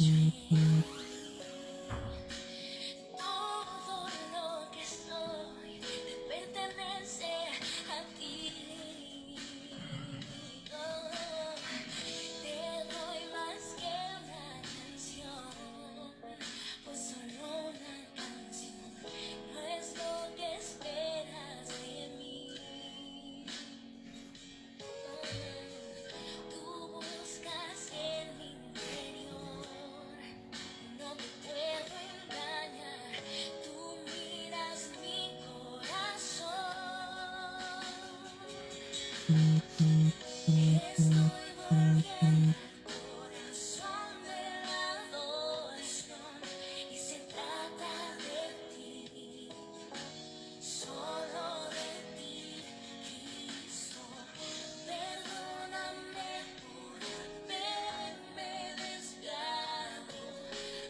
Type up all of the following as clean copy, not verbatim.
Todo lo que soy te pertenece a ti. Oh, te doy más que una canción, pues solo una canción no es lo que esperas de mí. Tú buscas en mi interior, no te puedo engañar, tú miras mi corazón. Estoy volviendo al corazón de la adoración y se trata de ti, solo de ti, Cristo. Perdóname por haberme desviado,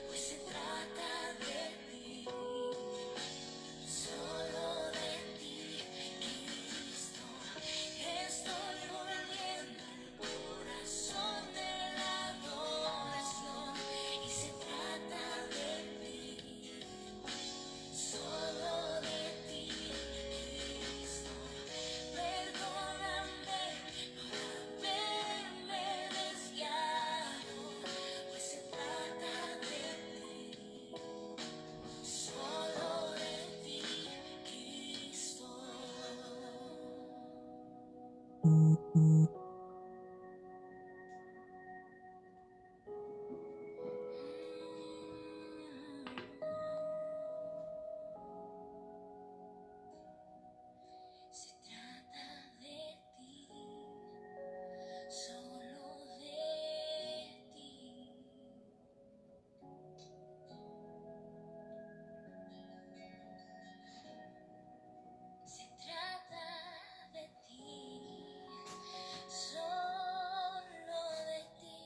pues se trata de ti, solo de ti, Cristo. Estoy volviendo al corazón de la adoración y se trata de ti, solo de ti, Cristo. Perdóname por haberme desviado, pues se trata de ti, solo de ti, Cristo. Se trata de ti, solo de ti. Se trata de ti, solo de ti,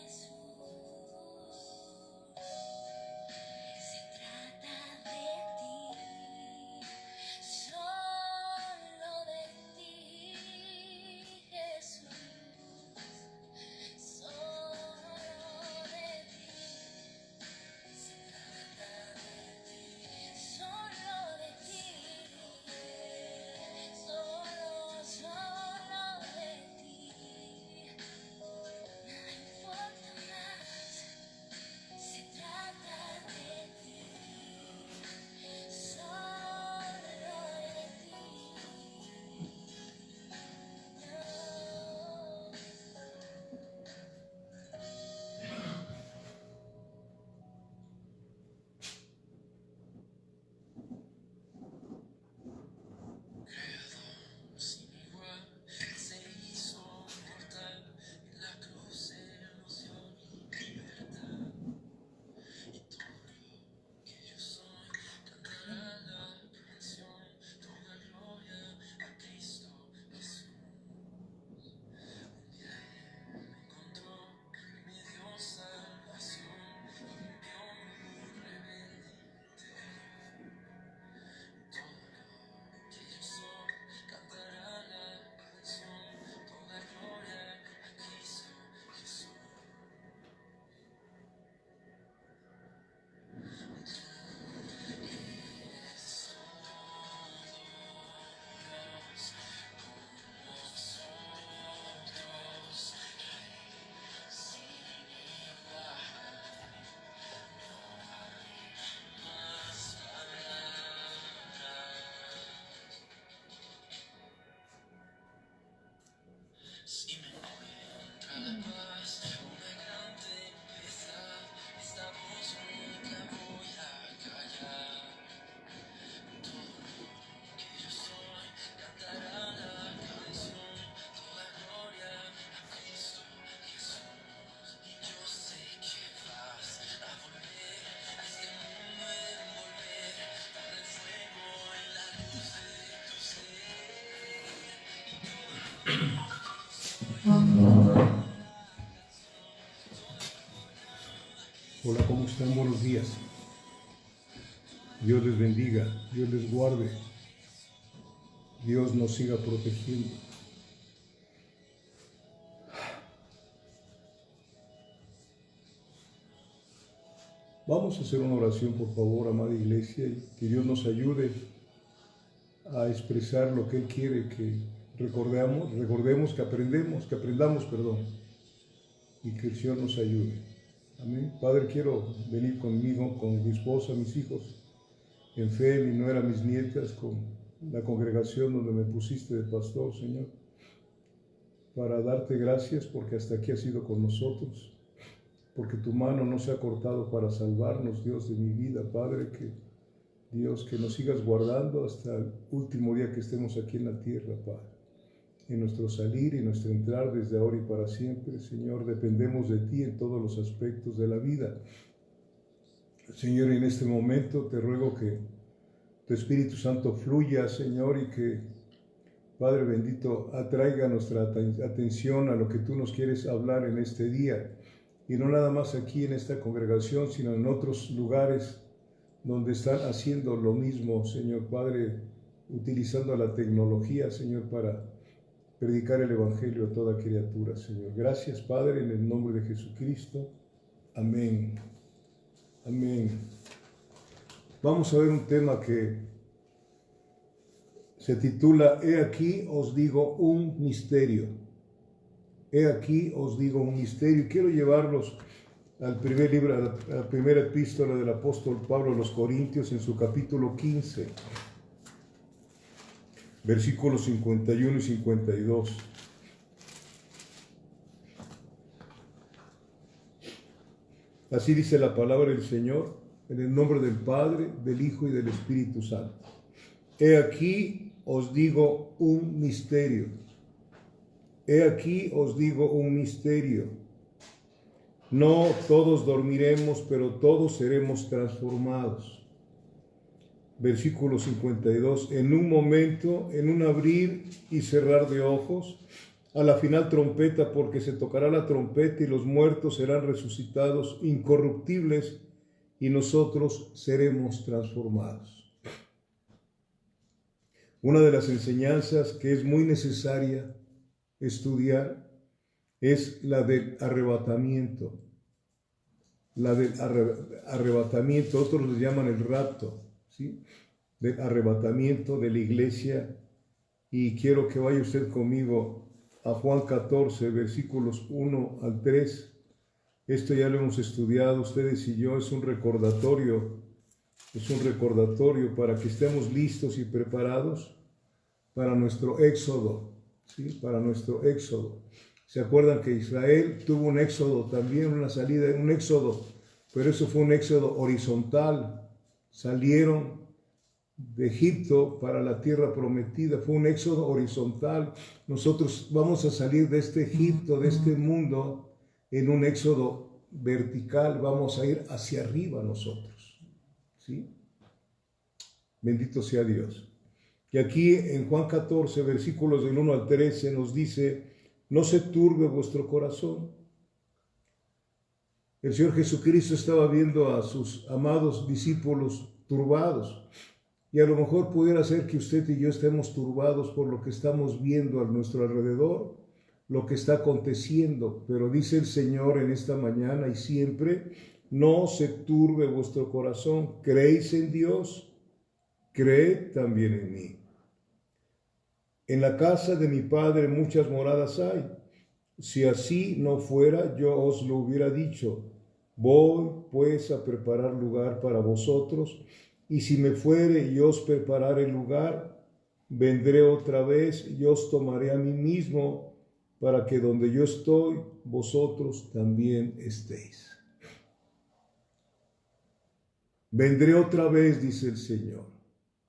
Jesús. Se trata de ti, solo de ti, Jesús. Solo de ti. Se trata de ti, solo de ti. Solo de ti. Nada importa más. Se trata de ti, solo de ti. Sin igual, se hizo mortal, en la cruz Él nos dio libertad. Y todo lo que yo soy, cantará la canción, toda gloria a Cristo Jesús. Un día Él me encontró, me dio salvación, limpió mi rebelde interior. Todo lo que yo soy, cantará la canción, toda gloria a Cristo Jesús. Si me encuentra la paz, una gran tempestad, esta voz nunca voy a callar. Todo lo que yo soy, cantará la canción, toda gloria a Cristo Jesús. Y yo sé que vas a volver a este mundo, envolver con el fuego en la luz de tu ser. Hola, ¿cómo están? Buenos días. Dios les bendiga, Dios les guarde, Dios nos siga protegiendo. Vamos a hacer una oración, por favor, amada iglesia, y que Dios nos ayude a expresar lo que Él quiere que recordemos, que aprendamos, y que el Señor nos ayude. Amén. Padre, quiero venir conmigo, con mi esposa, mis hijos, en fe, mi nuera, mis nietas, con la congregación donde me pusiste de pastor, Señor, para darte gracias porque hasta aquí has sido con nosotros, porque tu mano no se ha cortado para salvarnos, Dios de mi vida, Padre, que Dios, que nos sigas guardando hasta el último día que estemos aquí en la tierra, Padre. En nuestro salir y nuestro entrar desde ahora y para siempre, Señor, dependemos de ti en todos los aspectos de la vida. Señor, en este momento te ruego que tu Espíritu Santo fluya, Señor, y que, Padre bendito, atraiga nuestra atención a lo que tú nos quieres hablar en este día. Y no nada más aquí en esta congregación, sino en otros lugares donde están haciendo lo mismo, Señor Padre, utilizando la tecnología, Señor, para predicar el Evangelio a toda criatura, Señor. Gracias, Padre, en el nombre de Jesucristo. Amén. Amén. Vamos a ver un tema que se titula He aquí os digo un misterio. He aquí os digo un misterio. Quiero llevarlos al primer libro, a la primera epístola del apóstol Pablo a los Corintios, en su capítulo 15, versículos 51 y 52. Así dice la palabra del Señor, en el nombre del Padre, del Hijo y del Espíritu Santo. He aquí os digo un misterio. He aquí os digo un misterio. No todos dormiremos, pero todos seremos transformados. Versículo 52. En un momento, en un abrir y cerrar de ojos, a la final trompeta, porque se tocará la trompeta y los muertos serán resucitados incorruptibles y nosotros seremos transformados. Una de las enseñanzas que es muy necesaria estudiar es la del arrebatamiento. La del arrebatamiento, otros le llaman el rapto, ¿sí? Del arrebatamiento de la iglesia. Y quiero que vaya usted conmigo a Juan 14, versículos 1 al 3. Esto ya lo hemos estudiado ustedes y yo, es un recordatorio para que estemos listos y preparados para nuestro éxodo, ¿sí? Para nuestro éxodo. ¿Se acuerdan que Israel tuvo un éxodo también, una salida, un éxodo, pero eso fue un éxodo horizontal? Salieron de Egipto para la tierra prometida, fue un éxodo horizontal. Nosotros vamos a salir de este Egipto, de este mundo, en un éxodo vertical, vamos a ir hacia arriba nosotros, ¿sí? Bendito sea Dios. Y aquí en Juan 14, versículos del 1 al 13, nos dice: no se turbe vuestro corazón. El Señor Jesucristo estaba viendo a sus amados discípulos turbados. Y a lo mejor pudiera ser que usted y yo estemos turbados por lo que estamos viendo a nuestro alrededor, lo que está aconteciendo. Pero dice el Señor en esta mañana y siempre: no se turbe vuestro corazón. ¿Creéis en Dios? Creed también en mí. En la casa de mi Padre muchas moradas hay. Si así no fuera, yo os lo hubiera dicho. Voy pues a preparar lugar para vosotros, y si me fuere y os preparare el lugar, vendré otra vez y os tomaré a mí mismo, para que donde yo estoy, vosotros también estéis. Vendré otra vez, dice el Señor.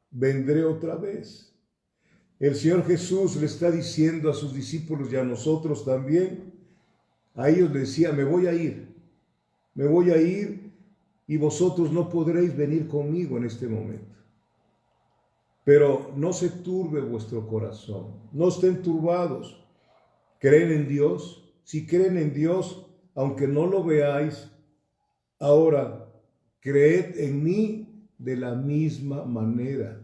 Vendré otra vez. El Señor Jesús le está diciendo a sus discípulos y a nosotros también. A ellos les decía: me voy a ir y vosotros no podréis venir conmigo en este momento. Pero no se turbe vuestro corazón, no estén turbados. ¿Creen en Dios? Si creen en Dios, aunque no lo veáis, ahora creed en mí de la misma manera.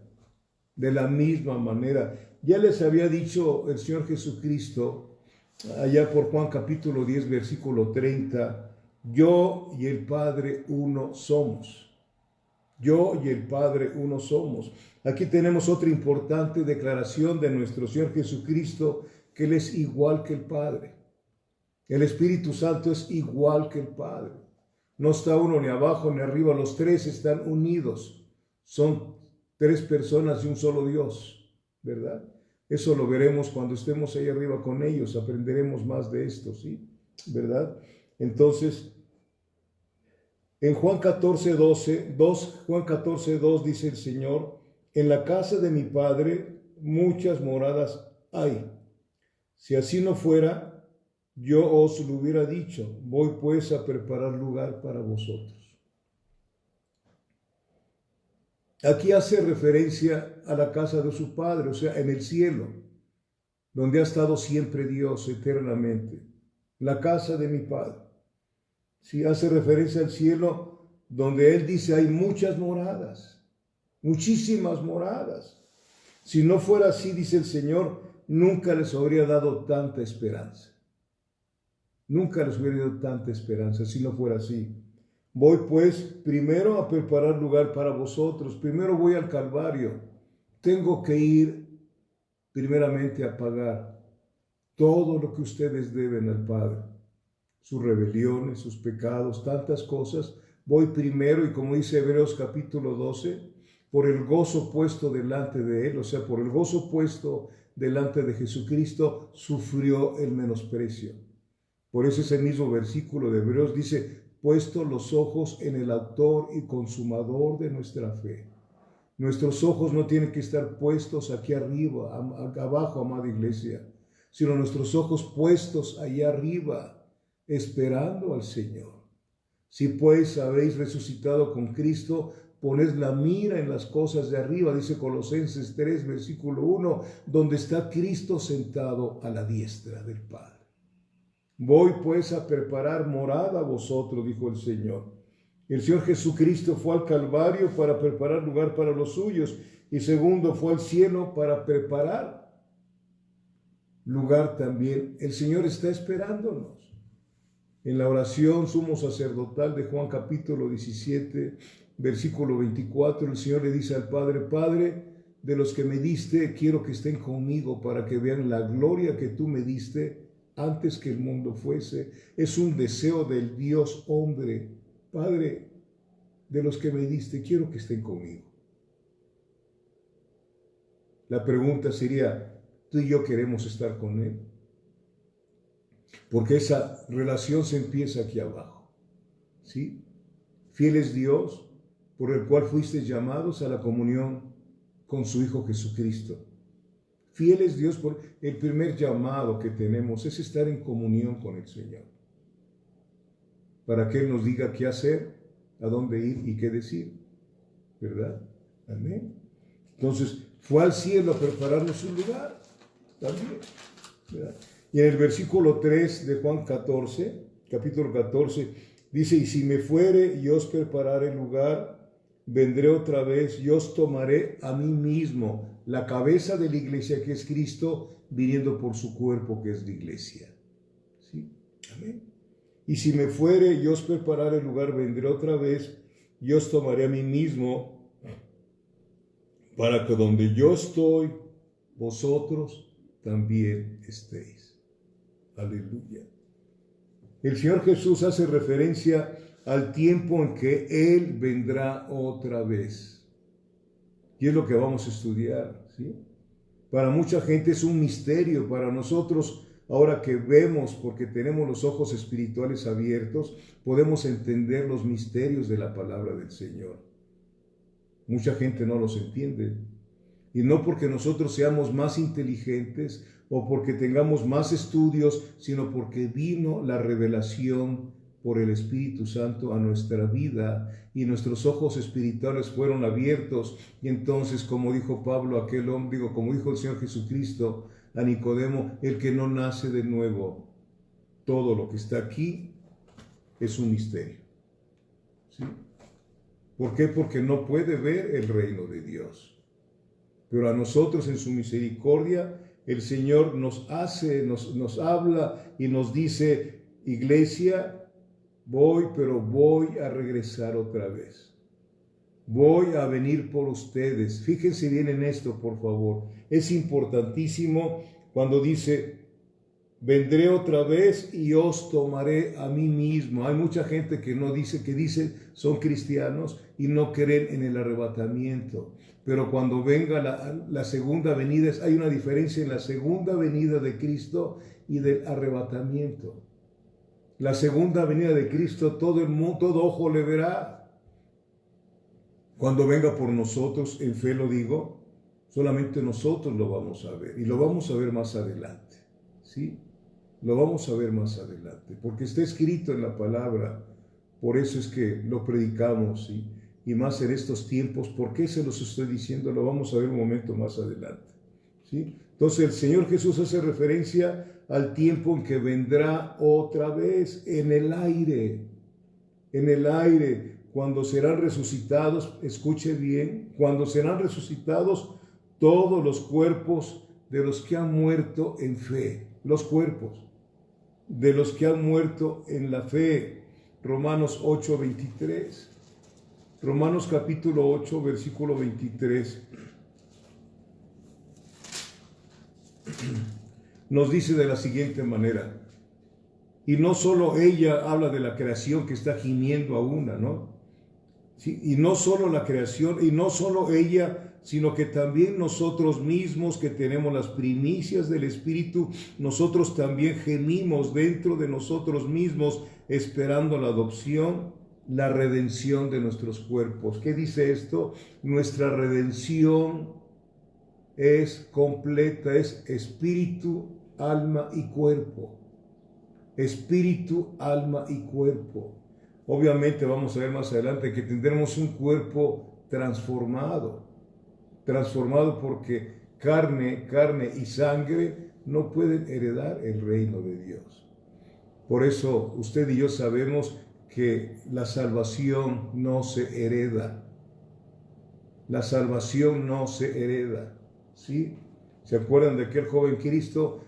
De la misma manera. Ya les había dicho el Señor Jesucristo, allá por Juan capítulo 10, versículo 30, Yo y el Padre uno somos. Yo y el Padre uno somos. Aquí tenemos otra importante declaración de nuestro Señor Jesucristo, que Él es igual que el Padre. El Espíritu Santo es igual que el Padre. No está uno ni abajo ni arriba, los tres están unidos. Son tres personas y un solo Dios, ¿verdad? Eso lo veremos cuando estemos ahí arriba con ellos, aprenderemos más de esto, ¿sí? ¿Verdad? Entonces, en Juan 14:2 dice el Señor, en la casa de mi Padre muchas moradas hay. Si así no fuera, yo os lo hubiera dicho, voy pues a preparar lugar para vosotros. Aquí hace referencia a la casa de su Padre, o sea, en el cielo, donde ha estado siempre Dios eternamente. La casa de mi Padre. Sí, hace referencia al cielo, donde Él dice hay muchas moradas, muchísimas moradas. Si no fuera así, dice el Señor, nunca les habría dado tanta esperanza. Nunca les hubiera dado tanta esperanza si no fuera así. Voy pues primero a preparar lugar para vosotros. Primero voy al Calvario. Tengo que ir primeramente a pagar todo lo que ustedes deben al Padre. Sus rebeliones, sus pecados, tantas cosas. Voy primero y como dice Hebreos capítulo 12, por el gozo puesto delante de Él, o sea, por el gozo puesto delante de Jesucristo, sufrió el menosprecio. Por eso ese mismo versículo de Hebreos dice, puesto los ojos en el autor y consumador de nuestra fe. Nuestros ojos no tienen que estar puestos aquí arriba, abajo, amada iglesia, sino nuestros ojos puestos allá arriba, esperando al Señor. Si pues habéis resucitado con Cristo, poned la mira en las cosas de arriba, dice Colosenses 3, versículo 1, donde está Cristo sentado a la diestra del Padre. Voy pues a preparar morada a vosotros, dijo el Señor. El Señor Jesucristo fue al Calvario para preparar lugar para los suyos y segundo fue al cielo para preparar lugar también. El Señor está esperándonos. En la oración sumo sacerdotal de Juan capítulo 17, versículo 24, el Señor le dice al Padre, Padre, de los que me diste, quiero que estén conmigo para que vean la gloria que tú me diste antes que el mundo fuese. Es un deseo del Dios hombre. Padre, de los que me diste, quiero que estén conmigo. La pregunta sería, ¿tú y yo queremos estar con Él? Porque esa relación se empieza aquí abajo, ¿sí? Fiel es Dios, por el cual fuisteis llamados a la comunión con su Hijo Jesucristo. Fiel es Dios, por el primer llamado que tenemos es estar en comunión con el Señor, para que Él nos diga qué hacer, a dónde ir y qué decir, ¿verdad? Amén. Entonces, fue al cielo a prepararnos un lugar también, ¿verdad? Y en el versículo 3 de Juan 14, capítulo 14, dice, y si me fuere y os prepararé lugar, vendré otra vez y os tomaré a mí mismo, la cabeza de la iglesia que es Cristo, viniendo por su cuerpo que es la iglesia. ¿Sí? Amén. Y si me fuere y os prepararé lugar, vendré otra vez y os tomaré a mí mismo, para que donde yo estoy, vosotros también estéis. Aleluya. El Señor Jesús hace referencia al tiempo en que Él vendrá otra vez. Y es lo que vamos a estudiar, ¿sí? Para mucha gente es un misterio, para nosotros, ahora que vemos, porque tenemos los ojos espirituales abiertos, podemos entender los misterios de la palabra del Señor. Mucha gente no los entiende. Y no porque nosotros seamos más inteligentes o porque tengamos más estudios, sino porque vino la revelación por el Espíritu Santo a nuestra vida y nuestros ojos espirituales fueron abiertos. Y entonces, como dijo Pablo, aquel hombre, como dijo el Señor Jesucristo a Nicodemo, el que no nace de nuevo, todo lo que está aquí es un misterio. ¿Sí? ¿Por qué? Porque no puede ver el reino de Dios. Pero a nosotros en su misericordia, el Señor nos habla y nos dice, iglesia, voy, pero voy a regresar otra vez. Voy a venir por ustedes. Fíjense bien en esto, por favor. Es importantísimo cuando dice, vendré otra vez y os tomaré a mí mismo. Hay mucha gente que no dice, que dice son cristianos y no creen en el arrebatamiento. Pero cuando venga la segunda venida, hay una diferencia en la segunda venida de Cristo y del arrebatamiento. La segunda venida de Cristo, todo el mundo, todo ojo le verá. Cuando venga por nosotros, en fe lo digo, solamente nosotros lo vamos a ver. Y lo vamos a ver más adelante, ¿sí? Lo vamos a ver más adelante, porque está escrito en la palabra. Por eso es que lo predicamos, ¿sí? Y más en estos tiempos. ¿Por qué se los estoy diciendo? Lo vamos a ver un momento más adelante, ¿sí? Entonces el Señor Jesús hace referencia al tiempo en que vendrá otra vez en el aire, cuando serán resucitados, escuche bien, cuando serán resucitados todos los cuerpos de los que han muerto en fe, los cuerpos de los que han muerto en la fe. Romanos 8:23, Romanos capítulo 8, versículo 23. Nos dice de la siguiente manera, y no solo ella habla de la creación que está gimiendo a una, ¿no? Sí, y no solo la creación, y no solo ella, sino que también nosotros mismos que tenemos las primicias del Espíritu, nosotros también gemimos dentro de nosotros mismos, esperando la adopción, la redención de nuestros cuerpos. ¿Qué dice esto? Nuestra redención es completa, es espíritu, alma y cuerpo. Espíritu, alma y cuerpo. Obviamente vamos a ver más adelante que tendremos un cuerpo transformado porque carne y sangre no pueden heredar el reino de Dios. Por eso usted y yo sabemos que la salvación no se hereda. La salvación no se hereda, ¿sí? ¿Se acuerdan de aquel joven Cristo?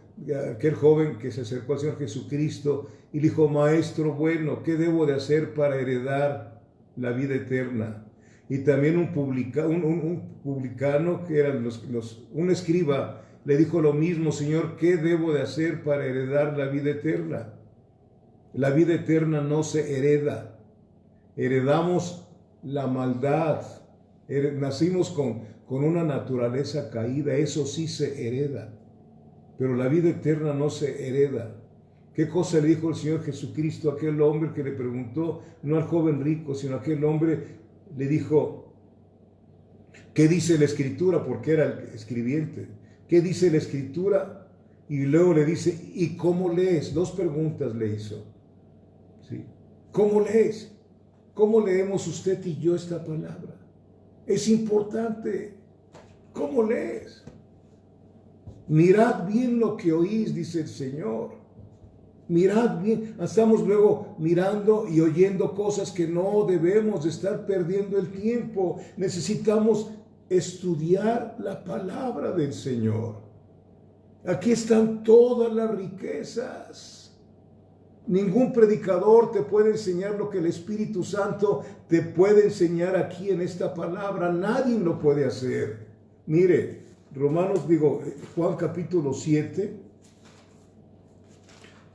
Aquel joven que se acercó al Señor Jesucristo y le dijo, Maestro bueno, ¿qué debo de hacer para heredar la vida eterna? Y también un publicano que era un escriba, le dijo lo mismo, Señor, ¿qué debo de hacer para heredar la vida eterna? La vida eterna no se hereda, heredamos la maldad, nacimos con una naturaleza caída, eso sí se hereda. Pero la vida eterna no se hereda. ¿Qué cosa le dijo el Señor Jesucristo a aquel hombre que le preguntó? No al joven rico, sino a aquel hombre le dijo, ¿qué dice la Escritura? Porque era el escribiente. ¿Qué dice la Escritura? Y luego le dice, ¿y cómo lees? Dos preguntas le hizo. ¿Sí? ¿Cómo lees? ¿Cómo leemos usted y yo esta palabra? Es importante. ¿Cómo lees? Mirad bien lo que oís, dice el Señor. Mirad bien. Estamos luego mirando y oyendo cosas que no debemos de estar perdiendo el tiempo. Necesitamos estudiar la palabra del Señor. Aquí están todas las riquezas. Ningún predicador te puede enseñar lo que el Espíritu Santo te puede enseñar aquí en esta palabra. Nadie lo puede hacer. Mire, Juan capítulo 7,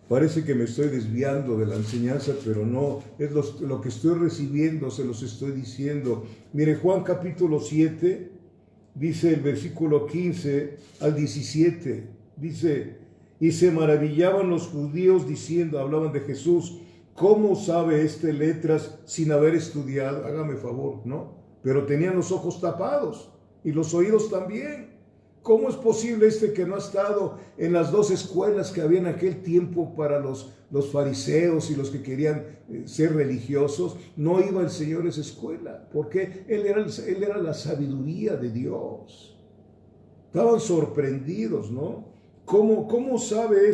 parece que me estoy desviando de la enseñanza, pero no, es lo que estoy recibiendo, se los estoy diciendo. Mire, Juan capítulo 7, dice el versículo 15 al 17, dice, y se maravillaban los judíos diciendo, hablaban de Jesús, ¿cómo sabe este letras sin haber estudiado? Hágame favor, ¿no? Pero tenían los ojos tapados y los oídos también. ¿Cómo es posible que no ha estado en las dos escuelas que había en aquel tiempo para los fariseos y los que querían ser religiosos? No iba el Señor a esa escuela, porque Él era la sabiduría de Dios. Estaban sorprendidos, ¿no? ¿Cómo sabe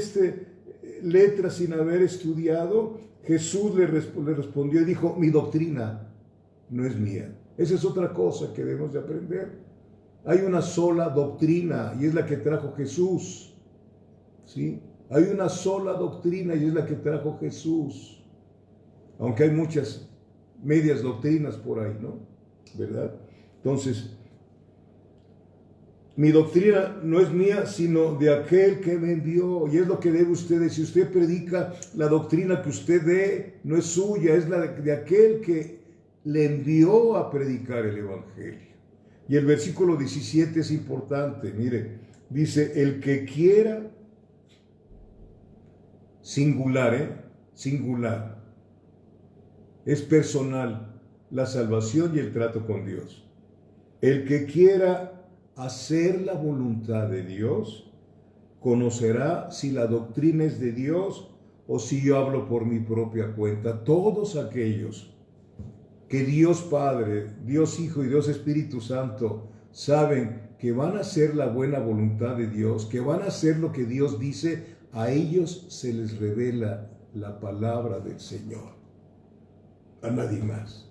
letras sin haber estudiado? Jesús le respondió y dijo, mi doctrina no es mía. Esa es otra cosa que debemos de aprender. Hay una sola doctrina y es la que trajo Jesús, ¿sí? Hay una sola doctrina y es la que trajo Jesús. aunque hay muchas medias doctrinas por ahí, ¿no? ¿Verdad? Entonces, mi doctrina no es mía, sino de aquel que me envió. Y es lo que debe usted. Si usted predica, la doctrina que usted dé no es suya, es la de aquel que le envió a predicar el Evangelio. Y el versículo 17 es importante. Mire, dice, el que quiera, singular, singular, es personal, la salvación y el trato con Dios. El que quiera hacer la voluntad de Dios, conocerá si la doctrina es de Dios o si yo hablo por mi propia cuenta. Todos aquellos que Dios Padre, Dios Hijo y Dios Espíritu Santo saben que van a hacer la buena voluntad de Dios, que van a hacer lo que Dios dice, a ellos se les revela la palabra del Señor, a nadie más.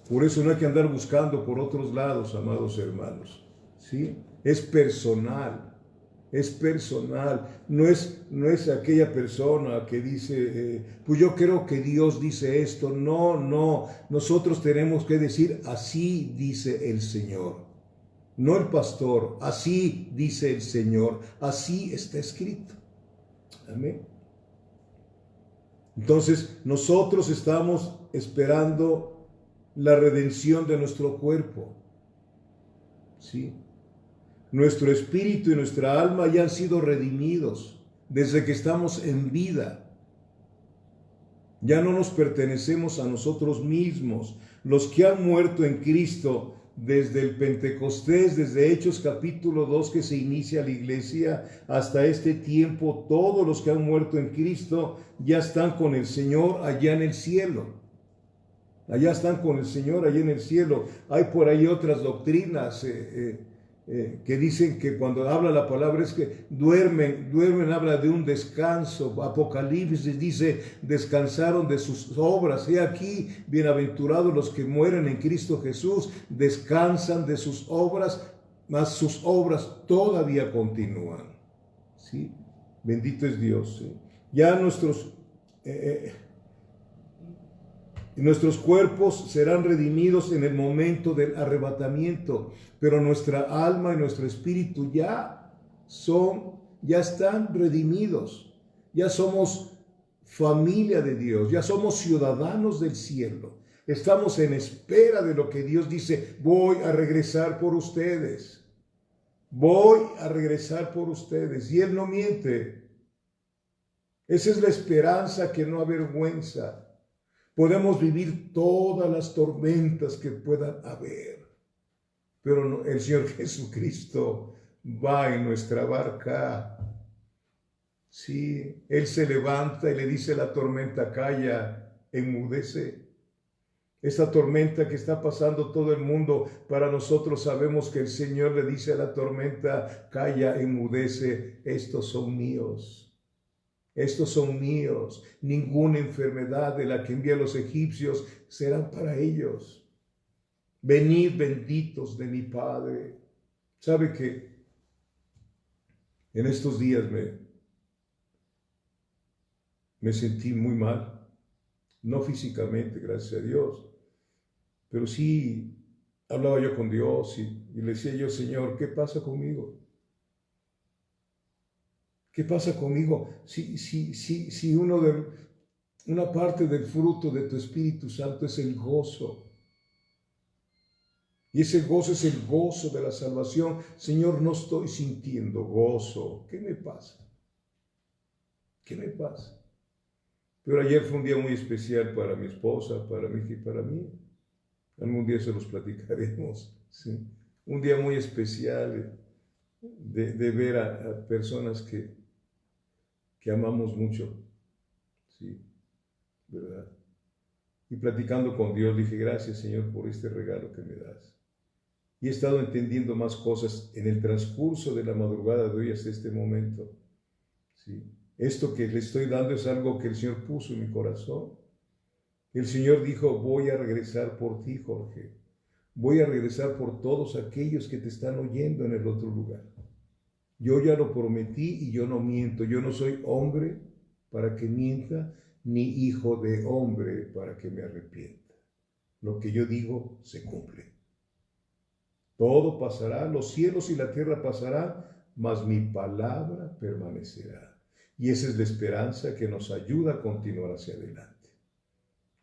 Por eso no hay que andar buscando por otros lados, amados hermanos, ¿sí? Es personal, no es aquella persona que dice, pues yo creo que Dios dice esto. No, nosotros tenemos que decir, así dice el Señor, no el pastor, así dice el Señor, así está escrito. Amén. Entonces, nosotros estamos esperando la redención de nuestro cuerpo, ¿sí? Nuestro espíritu y nuestra alma ya han sido redimidos desde que estamos en vida. Ya no nos pertenecemos a nosotros mismos. Los que han muerto en Cristo desde el Pentecostés, desde Hechos capítulo 2 que se inicia la iglesia, hasta este tiempo, todos los que han muerto en Cristo ya están con el Señor allá en el cielo. Allá están con el Señor, allá en el cielo. Hay por ahí otras doctrinas que dicen que cuando habla la palabra es que duermen, habla de un descanso. Apocalipsis dice, descansaron de sus obras. He aquí, bienaventurados los que mueren en Cristo Jesús, descansan de sus obras, mas sus obras todavía continúan. ¿Sí? Bendito es Dios. ¿Sí? Ya nuestros cuerpos serán redimidos en el momento del arrebatamiento, pero nuestra alma y nuestro espíritu ya están redimidos. Ya somos familia de Dios, ya somos ciudadanos del cielo. Estamos en espera de lo que Dios dice, voy a regresar por ustedes. Voy a regresar por ustedes. Y Él no miente. Esa es la esperanza que no avergüenza. Podemos vivir todas las tormentas que puedan haber, pero el Señor Jesucristo va en nuestra barca. Sí, Él se levanta y le dice a la tormenta, calla, enmudece. Esta tormenta que está pasando todo el mundo, para nosotros sabemos que el Señor le dice a la tormenta, calla, enmudece, estos son míos. Estos son míos. Ninguna enfermedad de la que envía a los egipcios será para ellos. Venid benditos de mi Padre. ¿Sabe que en estos días me sentí muy mal? No físicamente, gracias a Dios, pero sí hablaba yo con Dios y le decía yo, Señor, ¿qué pasa conmigo? ¿Qué pasa conmigo? Si una parte del fruto de tu Espíritu Santo es el gozo. Y ese gozo es el gozo de la salvación. Señor, no estoy sintiendo gozo. ¿Qué me pasa? ¿Qué me pasa? Pero ayer fue un día muy especial para mi esposa, para mi hija y para mí. Algún día se los platicaremos. ¿Sí? Un día muy especial de ver a personas que amamos mucho, sí, ¿verdad? Y platicando con Dios, dije, gracias Señor por este regalo que me das. Y he estado entendiendo más cosas en el transcurso de la madrugada de hoy hasta este momento, sí. Esto que le estoy dando es algo que el Señor puso en mi corazón. El Señor dijo, voy a regresar por ti, Jorge. Voy a regresar por todos aquellos que te están oyendo en el otro lugar. Yo ya lo prometí y yo no miento. Yo no soy hombre para que mienta, ni hijo de hombre para que me arrepienta. Lo que yo digo se cumple. Todo pasará, los cielos y la tierra pasarán, mas mi palabra permanecerá. Y esa es la esperanza que nos ayuda a continuar hacia adelante.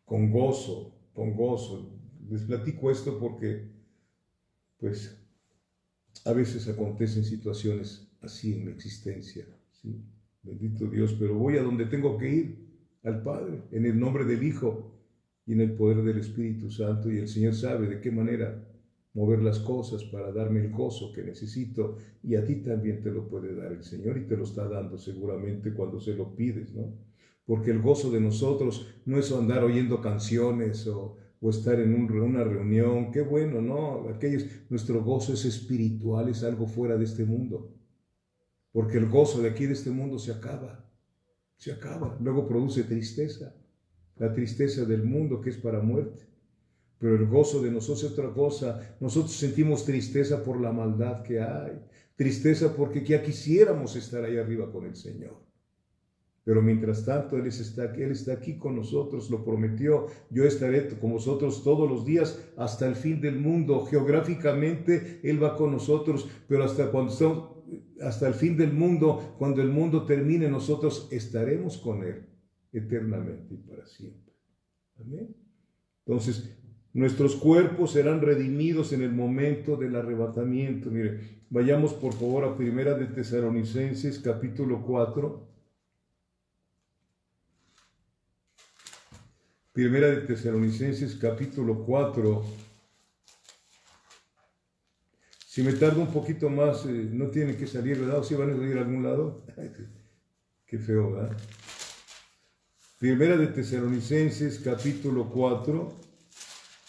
Con gozo, con gozo. Les platico esto porque, pues, a veces acontecen situaciones así en mi existencia, ¿sí? Bendito Dios, pero voy a donde tengo que ir, al Padre, en el nombre del Hijo y en el poder del Espíritu Santo, y el Señor sabe de qué manera mover las cosas para darme el gozo que necesito, y a ti también te lo puede dar el Señor, y te lo está dando seguramente cuando se lo pides, ¿no? Porque el gozo de nosotros no es andar oyendo canciones o estar en una reunión, qué bueno, ¿no? Nuestro gozo es espiritual, es algo fuera de este mundo, porque el gozo de aquí de este mundo se acaba, luego produce tristeza, la tristeza del mundo que es para muerte. Pero el gozo de nosotros es otra cosa. Nosotros sentimos tristeza por la maldad que hay, tristeza porque ya quisiéramos estar ahí arriba con el Señor. Pero mientras tanto, Él está aquí con nosotros, lo prometió. Yo estaré con vosotros todos los días hasta el fin del mundo. Geográficamente, Él va con nosotros, pero hasta el fin del mundo, cuando el mundo termine, nosotros estaremos con Él eternamente y para siempre. Amén. Entonces, nuestros cuerpos serán redimidos en el momento del arrebatamiento. Mire, vayamos por favor a Primera de Tesalonicenses, capítulo 4. Primera de Tesalonicenses, capítulo 4. Si me tardo un poquito más, no tienen que salir, ¿verdad? ¿O si van a salir a algún lado? Qué feo, ¿verdad? Primera de Tesalonicenses, capítulo 4,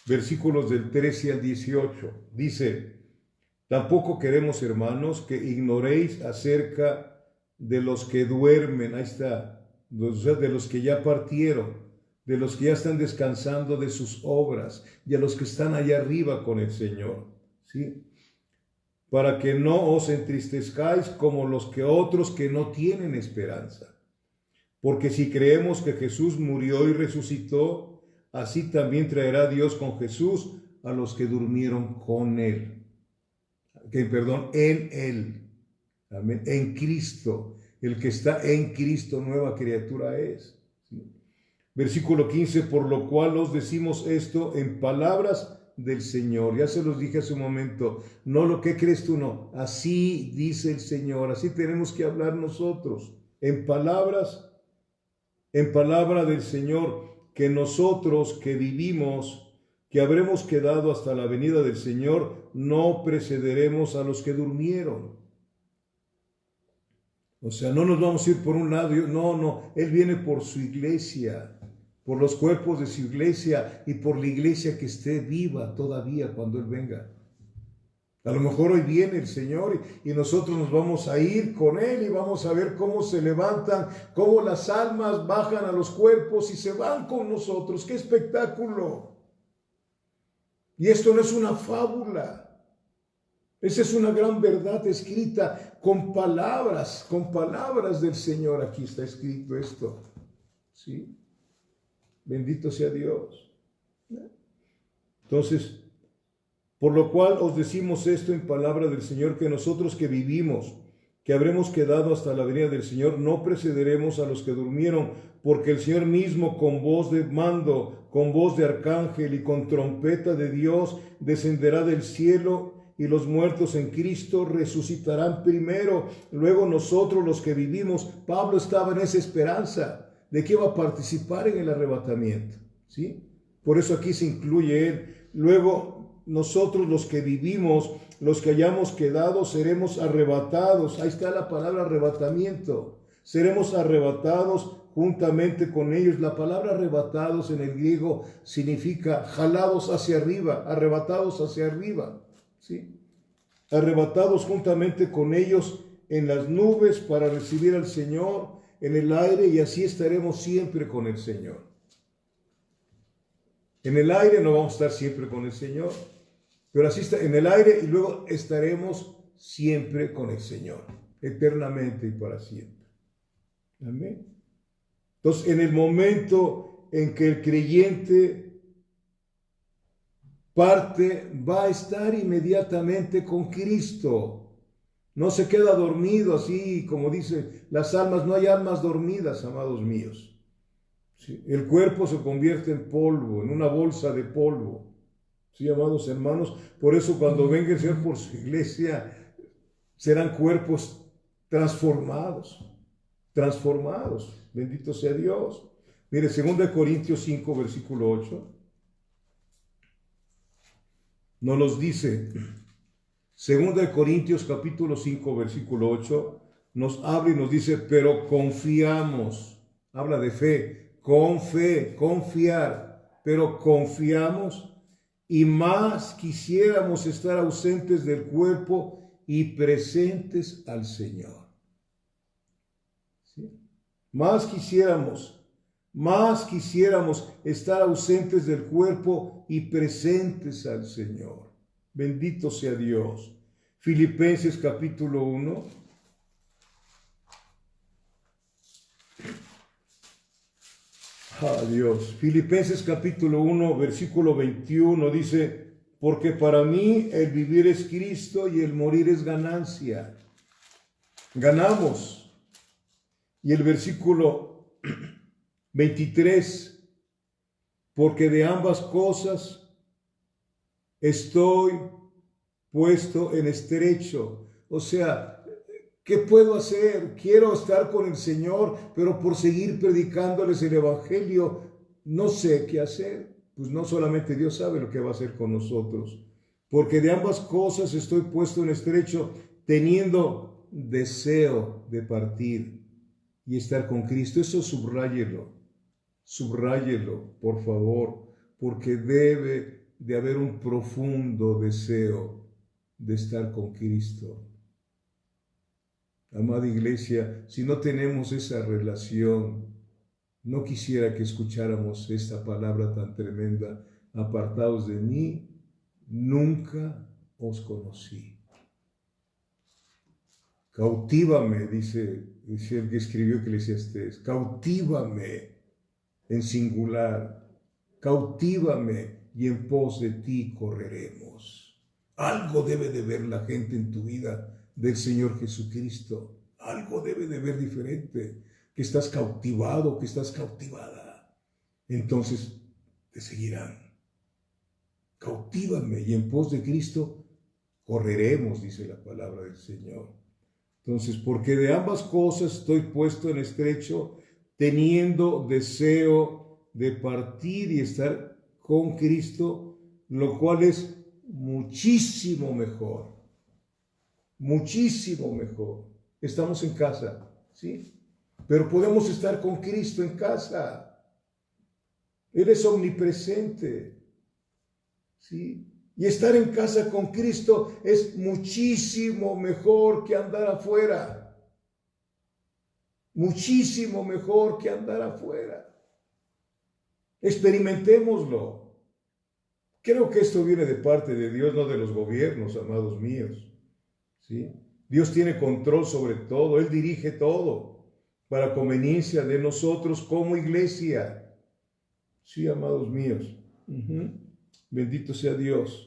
versículos del 13 al 18. Dice: tampoco queremos, hermanos, que ignoréis acerca de los que duermen, ahí está, de los que ya partieron, de los que ya están descansando de sus obras, y a los que están allá arriba con el Señor, ¿sí? Para que no os entristezcáis como los que otros que no tienen esperanza. Porque si creemos que Jesús murió y resucitó, así también traerá Dios con Jesús a los que durmieron con Él. En Él. Amén. En Cristo. El que está en Cristo, nueva criatura es. ¿Sí? Versículo 15, por lo cual os decimos esto en palabras del Señor. Ya se los dije hace un momento. No lo que crees tú, no. Así dice el Señor. Así tenemos que hablar nosotros. En palabra del Señor, que nosotros que vivimos, que habremos quedado hasta la venida del Señor, no precederemos a los que durmieron. O sea, no nos vamos a ir por un lado, no, Él viene por su iglesia, por los cuerpos de su iglesia y por la iglesia que esté viva todavía cuando Él venga. A lo mejor hoy viene el Señor y nosotros nos vamos a ir con Él y vamos a ver cómo se levantan, cómo las almas bajan a los cuerpos y se van con nosotros. ¡Qué espectáculo! Y esto no es una fábula. Esa es una gran verdad escrita con palabras del Señor. Aquí está escrito esto. ¿Sí? Bendito sea Dios. Entonces, por lo cual os decimos esto en palabra del Señor, que nosotros que vivimos, que habremos quedado hasta la venida del Señor, no precederemos a los que durmieron, porque el Señor mismo con voz de mando, con voz de arcángel y con trompeta de Dios descenderá del cielo, y los muertos en Cristo resucitarán primero. Luego nosotros los que vivimos, Pablo estaba en esa esperanza de que iba a participar en el arrebatamiento, ¿sí? Por eso aquí se incluye él. Luego nosotros los que vivimos, los que hayamos quedado, seremos arrebatados. Ahí está la palabra arrebatamiento. Seremos arrebatados juntamente con ellos. La palabra arrebatados en el griego significa jalados hacia arriba, arrebatados hacia arriba, ¿sí? Arrebatados juntamente con ellos en las nubes para recibir al Señor en el aire, y así estaremos siempre con el Señor. En el aire no vamos a estar siempre con el Señor, pero así está en el aire y luego estaremos siempre con el Señor, eternamente y para siempre. Amén. Entonces, en el momento en que el creyente parte, va a estar inmediatamente con Cristo. No se queda dormido así, como dice las almas, no hay almas dormidas, amados míos. ¿Sí? El cuerpo se convierte en polvo, en una bolsa de polvo. Sí, amados hermanos, por eso cuando venga el Señor por su iglesia, serán cuerpos transformados. Bendito sea Dios. Mire, 2 Corintios 5, versículo 8, nos los dice. 2 Corintios capítulo 5, versículo 8, nos habla y nos dice, pero confiamos, habla de fe, con fe, confiar, pero confiamos y más quisiéramos estar ausentes del cuerpo y presentes al Señor. ¿Sí? Más quisiéramos estar ausentes del cuerpo y presentes al Señor. Bendito sea Dios. Filipenses capítulo 1. Dios. Filipenses capítulo 1, versículo 21 dice, porque para mí el vivir es Cristo y el morir es ganancia. Ganamos. Y el versículo 23, porque de ambas cosas estoy puesto en estrecho. O sea, ¿qué puedo hacer? Quiero estar con el Señor, pero por seguir predicándoles el Evangelio, no sé qué hacer. Pues no solamente Dios sabe lo que va a hacer con nosotros. Porque de ambas cosas estoy puesto en estrecho, teniendo deseo de partir y estar con Cristo. Eso subráyelo, por favor, porque debe de haber un profundo deseo de estar con Cristo. Amada iglesia, si no tenemos esa relación, no quisiera que escucháramos esta palabra tan tremenda, apartados de mí, nunca os conocí. Cautívame, dice el que escribió Eclesiastés, cautívame en singular, cautívame y en pos de ti correremos. Algo debe de ver la gente en tu vida del Señor Jesucristo. Algo debe de ver diferente, que estás cautivado, que estás cautivada. Entonces te seguirán. Cautívame y en pos de Cristo correremos, dice la palabra del Señor. Entonces, porque de ambas cosas estoy puesto en estrecho, teniendo deseo de partir y estar con Cristo, lo cual es muchísimo mejor. Muchísimo mejor. Estamos en casa, ¿sí? Pero podemos estar con Cristo en casa. Él es omnipresente, ¿sí? Y estar en casa con Cristo es muchísimo mejor que andar afuera. Muchísimo mejor que andar afuera. Experimentémoslo. Creo que esto viene de parte de Dios, no de los gobiernos, amados míos. ¿Sí? Dios tiene control sobre todo, Él dirige todo para conveniencia de nosotros como iglesia. Sí, amados míos. Bendito sea Dios.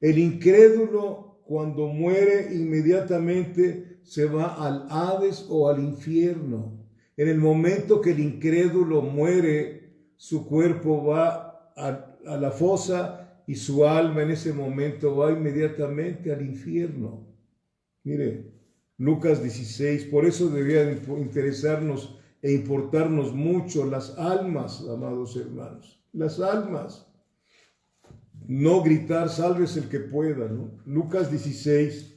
El incrédulo, cuando muere, inmediatamente se va al Hades o al infierno. En el momento que el incrédulo muere, su cuerpo va a la fosa y su alma en ese momento va inmediatamente al infierno. Mire, Lucas 16, por eso debía interesarnos e importarnos mucho las almas, amados hermanos, las almas. No gritar, sálvese el que pueda, ¿no? Lucas 16,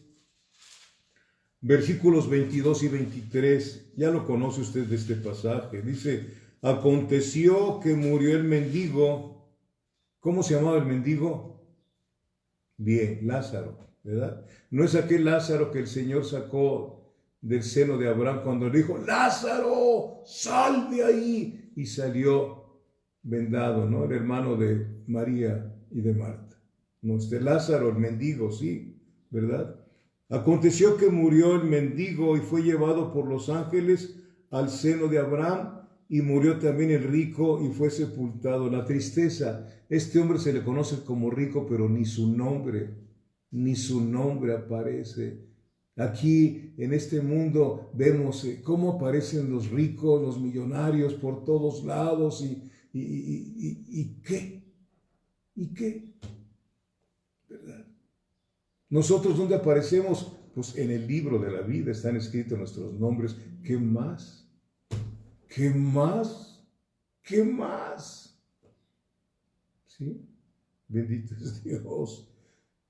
versículos 22 y 23, ya lo conoce usted de este pasaje. Dice, aconteció que murió el mendigo. ¿Cómo se llamaba el mendigo? Bien, Lázaro, ¿verdad? No es aquel Lázaro que el Señor sacó del seno de Abraham cuando le dijo, Lázaro, sal de ahí. Y salió vendado, ¿no? El hermano de María y de Marta. No, Lázaro, el mendigo, sí, ¿verdad? Aconteció que murió el mendigo y fue llevado por los ángeles al seno de Abraham, y murió también el rico y fue sepultado. La tristeza, este hombre se le conoce como rico, pero ni su nombre aparece. Aquí en este mundo vemos cómo aparecen los ricos, los millonarios por todos lados y qué, ¿verdad? Nosotros, ¿dónde aparecemos? Pues en el libro de la vida están escritos nuestros nombres. ¿Qué más? ¿Qué más? ¿Qué más? ¿Sí? Bendito es Dios.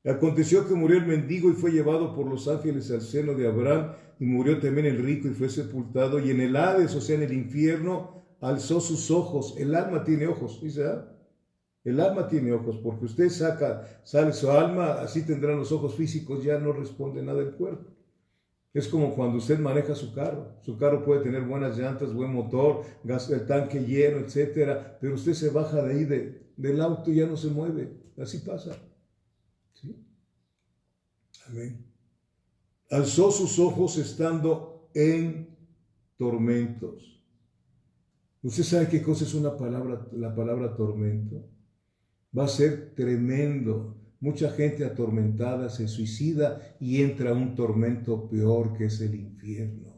Aconteció que murió el mendigo y fue llevado por los ángeles al seno de Abraham, y murió también el rico y fue sepultado, y en el Hades, o sea, en el infierno, alzó sus ojos. El alma tiene ojos, ¿sí? El alma tiene ojos, porque usted sale su alma, así tendrán los ojos físicos, ya no responde nada el cuerpo. Es como cuando usted maneja su carro. Su carro puede tener buenas llantas, buen motor, el tanque lleno, etcétera, pero usted se baja de ahí del auto y ya no se mueve. Así pasa. ¿Sí? Amén. Alzó sus ojos estando en tormentos. ¿Usted sabe qué cosa es la palabra tormento? Va a ser tremendo. Mucha gente atormentada se suicida y entra a un tormento peor, que es el infierno.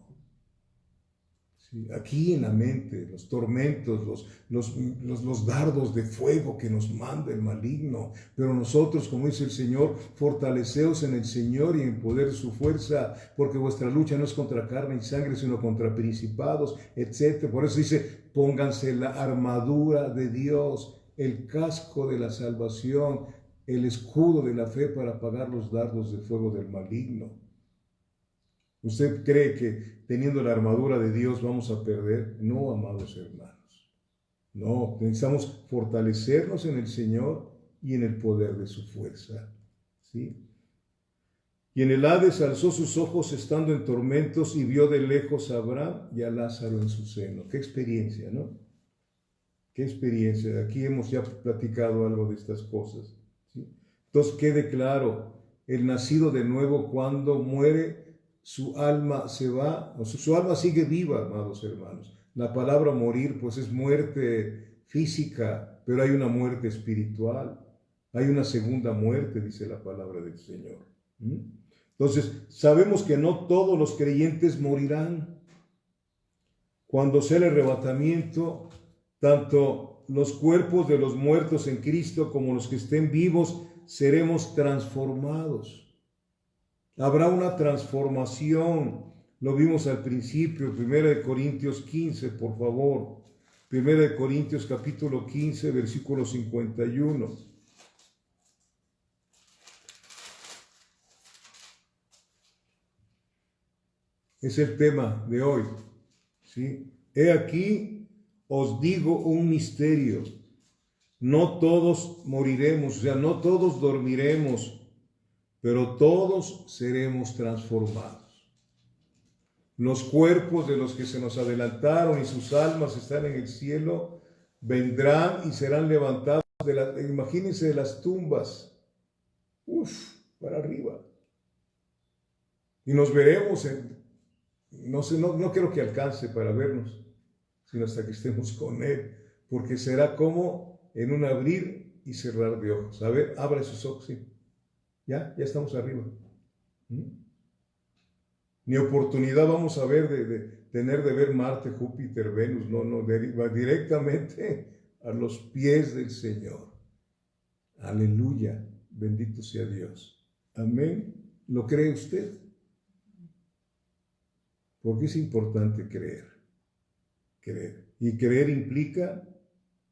¿Sí? Aquí en la mente, los tormentos, los dardos de fuego que nos manda el maligno. Pero nosotros, como dice el Señor, fortaleceos en el Señor y en poder de su fuerza, porque vuestra lucha no es contra carne y sangre, sino contra principados, etc. Por eso dice, pónganse la armadura de Dios, el casco de la salvación, el escudo de la fe para apagar los dardos de fuego del maligno. ¿Usted cree que teniendo la armadura de Dios vamos a perder? No, amados hermanos. No, necesitamos fortalecernos en el Señor y en el poder de su fuerza. ¿Sí? Y en el Hades alzó sus ojos estando en tormentos y vio de lejos a Abraham y a Lázaro en su seno. Qué experiencia, ¿no? Qué experiencia. Aquí hemos ya platicado algo de estas cosas. ¿Sí? Entonces quede claro, el nacido de nuevo, cuando muere, su alma se va, o su alma sigue viva, amados hermanos. La palabra morir, pues es muerte física, pero hay una muerte espiritual. Hay una segunda muerte, dice la palabra del Señor. Entonces, sabemos que no todos los creyentes morirán. Cuando sea el arrebatamiento, tanto los cuerpos de los muertos en Cristo como los que estén vivos seremos transformados. Habrá una transformación. Lo vimos al principio, 1 Corintios 15, por favor. 1 Corintios capítulo 15, versículo 51. Es el tema de hoy. ¿Sí? He aquí, os digo un misterio. No todos moriremos, o sea, no todos dormiremos, pero todos seremos transformados. Los cuerpos de los que se nos adelantaron y sus almas están en el cielo, vendrán y serán levantados imagínense, de las tumbas, para arriba. Y nos veremos no creo que alcance para vernos, sino hasta que estemos con Él, porque será como en un abrir y cerrar de ojos. A ver, abre sus ojos, sí. Ya estamos arriba. Ni oportunidad vamos a ver tener de ver Marte, Júpiter, Venus, no, directamente a los pies del Señor. Aleluya, bendito sea Dios. Amén. ¿Lo cree usted? Porque es importante creer. Y creer implica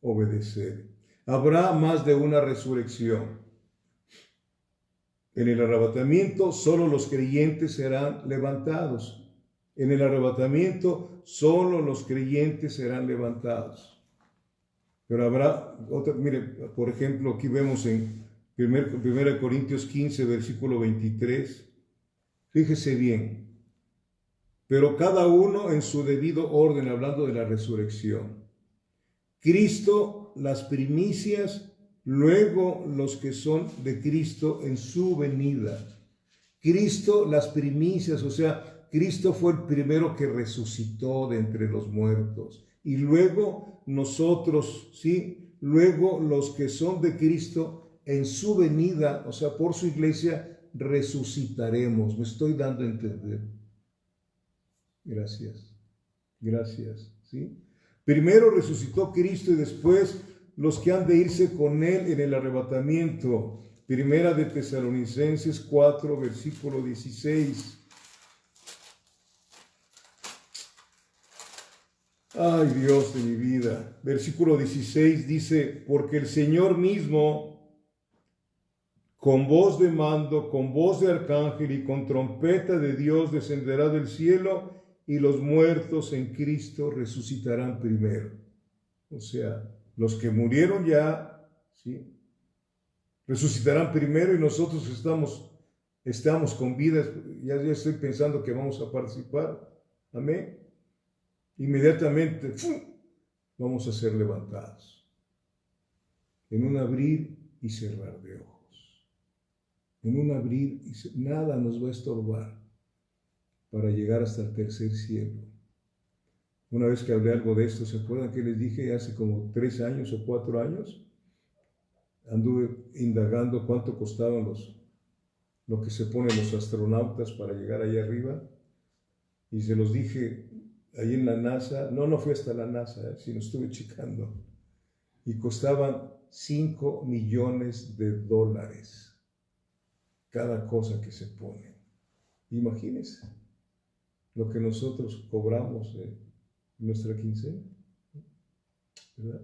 obedecer. Habrá más de una resurrección. En el arrebatamiento solo los creyentes serán levantados. En el arrebatamiento solo los creyentes serán levantados. Pero habrá otra, mire, por ejemplo, aquí vemos en 1 Corintios 15, versículo 23. Fíjese bien. Pero cada uno en su debido orden, hablando de la resurrección. Cristo, las primicias, luego los que son de Cristo en su venida. Cristo, las primicias, o sea, Cristo fue el primero que resucitó de entre los muertos. Y luego nosotros, ¿sí? Luego los que son de Cristo, en su venida, o sea, por su iglesia, resucitaremos. Me estoy dando a entender. Gracias. Gracias, ¿sí? Primero resucitó Cristo y después los que han de irse con Él en el arrebatamiento. Primera de Tesalonicenses 4, versículo 16. Ay, Dios de mi vida. Versículo 16 dice, porque el Señor mismo, con voz de mando, con voz de arcángel y con trompeta de Dios, descenderá del cielo y los muertos en Cristo resucitarán primero. O sea, los que murieron ya, ¿sí? Resucitarán primero y nosotros estamos con vida. Ya estoy pensando que vamos a participar. Amén. Inmediatamente ¡fum!, vamos a ser levantados en un abrir y cerrar de ojos. En un abrir y cerrar. Nada nos va a estorbar para llegar hasta el tercer cielo. Una vez que hablé algo de esto, ¿se acuerdan que les dije hace como 3 años o 4 años? Anduve indagando cuánto costaban lo que se ponen los astronautas para llegar allá arriba, y se los dije ahí en la NASA. No fui hasta la NASA, sino estuve checando, y costaban $5 millones cada cosa que se pone. Imagínense lo que nosotros cobramos en nuestra quincena, ¿verdad?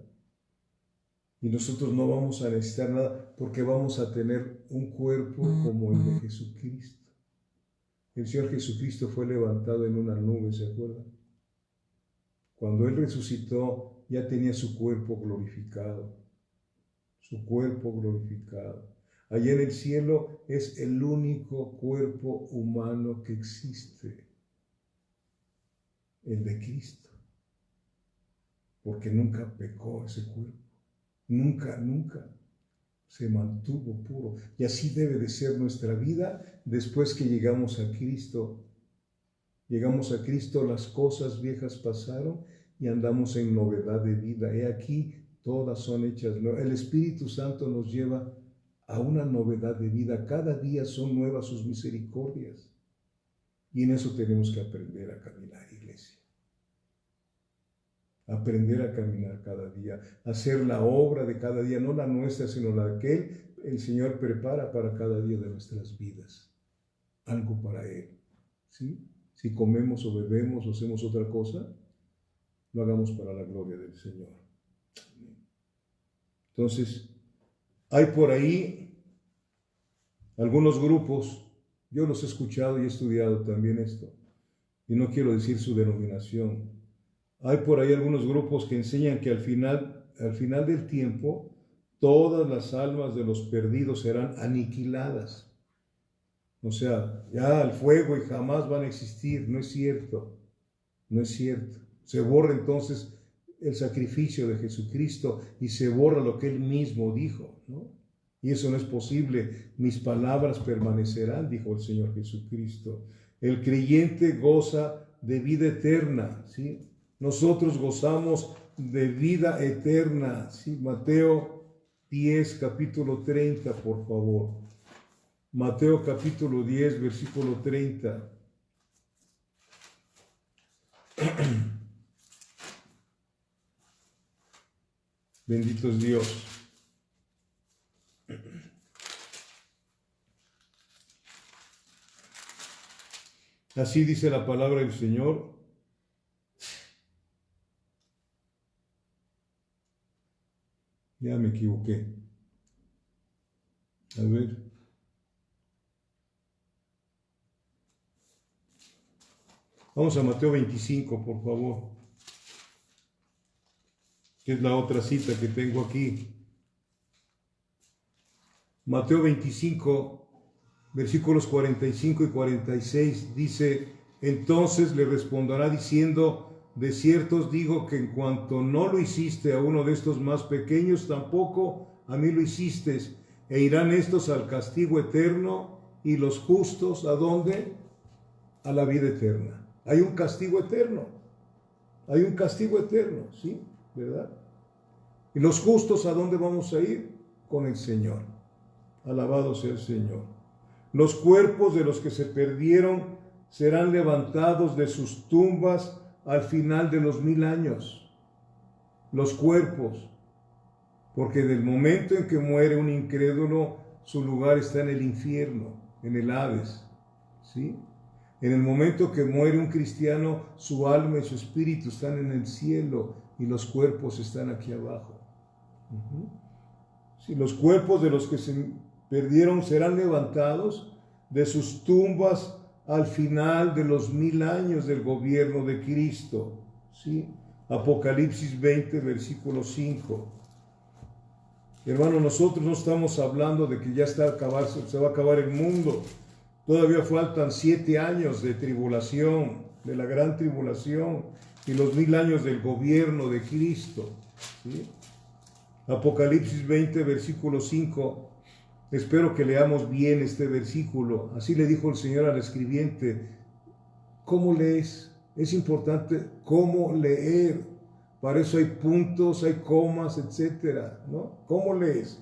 Y nosotros no vamos a necesitar nada porque vamos a tener un cuerpo como el de Jesucristo. El Señor Jesucristo fue levantado en una nube, ¿se acuerdan? Cuando Él resucitó, ya tenía su cuerpo glorificado. Su cuerpo glorificado. Allá en el cielo es el único cuerpo humano que existe. El de Cristo. Porque nunca pecó ese cuerpo. Nunca se mantuvo puro. Y así debe de ser nuestra vida después que llegamos a Cristo. Llegamos a Cristo, las cosas viejas pasaron y andamos en novedad de vida. He aquí, todas son hechas nuevas. El Espíritu Santo nos lleva a una novedad de vida. Cada día son nuevas sus misericordias. Y en eso tenemos que aprender a caminar, iglesia. Aprender a caminar cada día, hacer la obra de cada día, no la nuestra, sino la que el Señor prepara para cada día de nuestras vidas. Algo para Él, ¿sí? Si comemos o bebemos o hacemos otra cosa, lo hagamos para la gloria del Señor. Entonces, hay por ahí algunos grupos, yo los he escuchado y he estudiado también esto, y no quiero decir su denominación. Hay por ahí algunos grupos que enseñan que al final del tiempo, todas las almas de los perdidos serán aniquiladas. O sea, ya al fuego y jamás van a existir. No es cierto. No es cierto. Se borra entonces el sacrificio de Jesucristo y se borra lo que Él mismo dijo, ¿no? Y eso no es posible. Mis palabras permanecerán, dijo el Señor Jesucristo. El creyente goza de vida eterna, ¿sí? Nosotros gozamos de vida eterna, ¿sí? Mateo 10, capítulo 30, por favor. Mateo capítulo 10, versículo 30. Bendito es Dios. Así dice la palabra del Señor. Ya me equivoqué. A ver. Vamos a Mateo 25, por favor. Que es la otra cita que tengo aquí. Mateo 25, versículos 45 y 46, dice: entonces le responderá diciendo: de cierto os digo que en cuanto no lo hiciste a uno de estos más pequeños, tampoco a mí lo hiciste. E irán estos al castigo eterno y los justos, ¿a dónde? A la vida eterna. Hay un castigo eterno. hay un castigo eterno, ¿sí? ¿Verdad? ¿Y los justos a dónde vamos a ir? Con el Señor. Alabado sea el Señor. Los cuerpos de los que se perdieron serán levantados de sus tumbas al final de los 1000 años. Los cuerpos. Porque del momento en que muere un incrédulo, su lugar está en el infierno, en el Hades, ¿sí? En el momento que muere un cristiano, su alma y su espíritu están en el cielo y los cuerpos están aquí abajo. Sí, los cuerpos de los que se perdieron serán levantados de sus tumbas al final de los 1000 años del gobierno de Cristo. ¿Sí? Apocalipsis 20, versículo 5. Hermano, nosotros no estamos hablando de que ya se va a acabar el mundo. Todavía faltan 7 años de tribulación, de la gran tribulación, y los 1000 años del gobierno de Cristo. ¿Sí? Apocalipsis 20, versículo 5. Espero que leamos bien este versículo. Así le dijo el Señor al escribiente. ¿Cómo lees? Es importante cómo leer. Para eso hay puntos, hay comas, etcétera, ¿no? ¿Cómo lees?